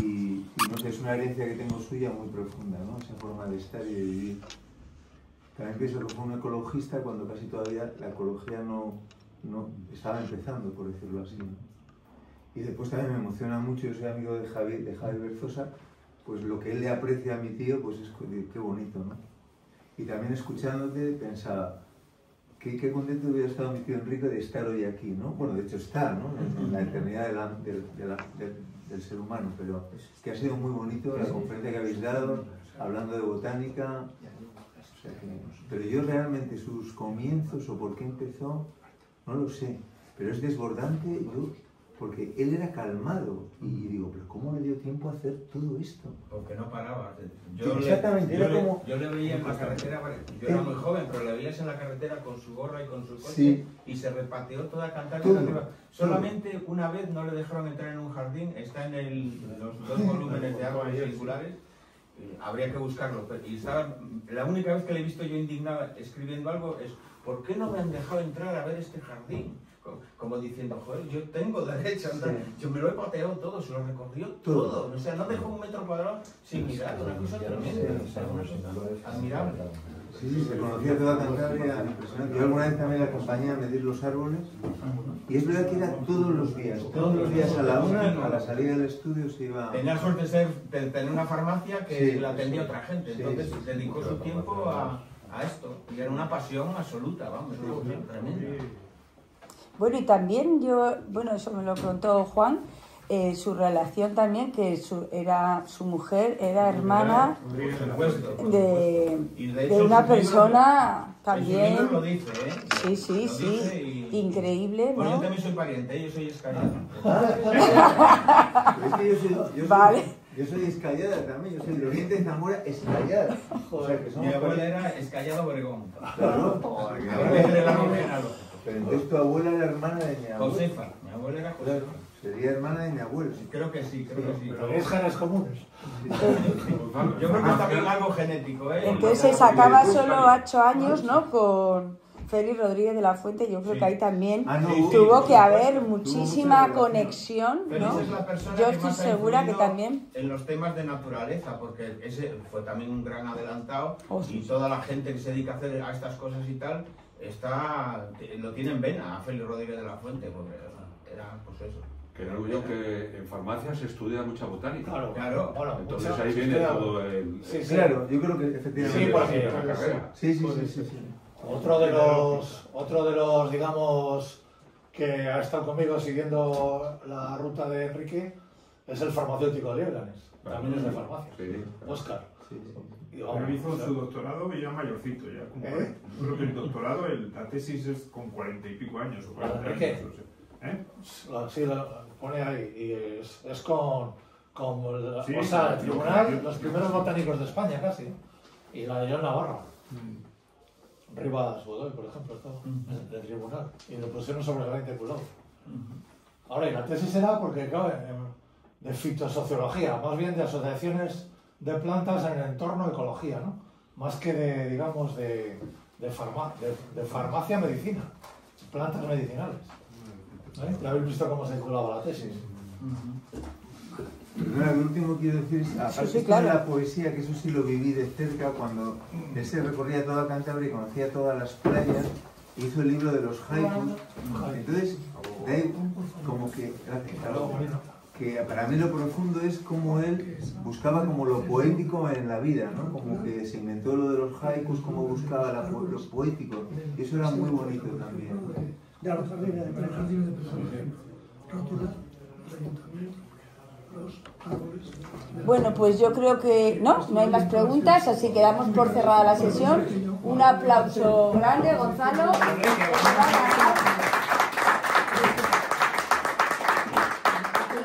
Y no sé, es una herencia que tengo suya muy profunda, ¿no? Esa forma de estar y de vivir. También pienso que fue un ecologista cuando casi todavía la ecología no estaba empezando, por decirlo así, ¿no? Y después también me emociona mucho, yo soy amigo de Javier Berzosa, pues lo que él le aprecia a mi tío, pues es qué bonito, ¿no? Y también escuchándote pensaba, qué contento hubiera estado mi tío Enrique de estar hoy aquí, ¿no? Bueno, de hecho está, ¿no? En la eternidad del ser humano, pero que ha sido muy bonito la conferencia que habéis dado, hablando de botánica. O sea pero yo realmente sus comienzos o por qué empezó, no lo sé, pero es desbordante, porque él era calmado y digo, pero ¿cómo le dio tiempo a hacer todo esto? Porque no paraba. Exactamente, yo le veía en la carretera, yo era muy joven, pero le veías en la carretera con su gorra y con su coche, sí. Y se repateó toda Cantabria arriba. Solamente una vez no le dejaron entrar en un jardín, está en los 2 volúmenes de Árboles Singulares, habría que buscarlo. Y la única vez que le he visto yo indignado escribiendo algo es, ¿por qué no me han dejado entrar a ver este jardín? Como diciendo, joder, yo tengo derecho a entrar. Sí. Yo me lo he pateado todo, se lo recorrió todo. O sea, no dejó un metro cuadrado sin mirar, una cosa tremenda. Admirable. Sí, se conocía toda Cantabria, impresionante. Yo alguna vez también la acompañé a medir los árboles y es verdad que era todos los días a la 1, a la salida del estudio se iba... Tenía suerte de tener una farmacia que la atendía otra gente, entonces dedicó su tiempo a esto. Y era una pasión absoluta, vamos, una cosa tremenda. Bueno, y también eso me lo contó Juan, su relación también, que su mujer era hermana de una persona también... El libro lo dice, ¿eh? Sí, increíble, ¿no? Pues yo también soy pariente, yo soy escayada. Vale. Yo soy escayada también, yo soy Loriente Zamora escayada. O sea, que mi abuela era Escayada Obregón. Claro. Pero entonces tu abuela era hermana de mi abuela. Josefa, mi abuela era Josefa. Sería hermana de mi abuelo. Creo que sí. Pero es genes comunes. Yo creo que es también algo genético, ¿eh? Entonces se sacaba solo 8 años, ¿no? Félix Rodríguez de la Fuente, yo creo Sí. que ahí también no, tuvo que haber mucha muchísima relación. conexión, Félix ¿no? es la persona Yo que estoy más ha segura que influido también. en los temas de naturaleza, porque ese fue también un gran adelantado Oh, sí. y toda la gente que se dedica a estas cosas y tal, lo tiene en vena a Félix Rodríguez de la Fuente, porque era pues eso. Que digo yo que en farmacia se estudia mucha botánica. Claro. Bueno, Entonces mucha- ahí se viene estudia- todo el... Sí, sí. Claro, yo creo que efectivamente. Sí, porque- la carrera. Sí. Otro de los, digamos, que ha estado conmigo siguiendo la ruta de Enrique es el farmacéutico de Lebranes. También es de farmacia. Sí. Óscar. Y vamos, Él hizo su doctorado y ya mayorcito, ya con Yo creo que el doctorado, la tesis es con 40 y pico años o 40 años. ¿Qué? No sé. Sí, lo pone ahí. Y es con Sí, o sea, el sí, tribunal, sí. los primeros botánicos de España casi. Y la de León Navarra. Rivas Godoy, por ejemplo, todo, del tribunal. Y lo pusieron sobre el 20 culado. Ahora, y la tesis era porque, claro, de fitosociología, más bien de asociaciones de plantas en el entorno ecología, ¿no? Más que de, digamos, de farmacia medicina, plantas medicinales. Ya habéis visto cómo se titulaba la tesis. Perdona, lo último que quiero decir es, aparte sí, de claro. la poesía, que eso sí lo viví de cerca, cuando él se recorría toda Cantabria y conocía todas las playas, hizo el libro de los haikus. Entonces, de ahí, como que para mí lo profundo es como él buscaba como lo poético en la vida, ¿no? Como que se inventó lo de los haikus, como buscaba lo poético. Y eso era muy bonito también. Ya los jardines de preservación, rótula, el ayuntamiento, los árboles. Bueno, pues yo creo que no hay más preguntas, así que damos por cerrada la sesión. Un aplauso grande, Gonzalo.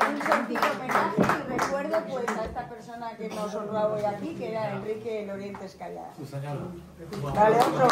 Un sentido homenaje y recuerdo pues a esta persona que nos honró hoy aquí, que era Enrique Lorientes Callada. Sí, señora. Dale, otro.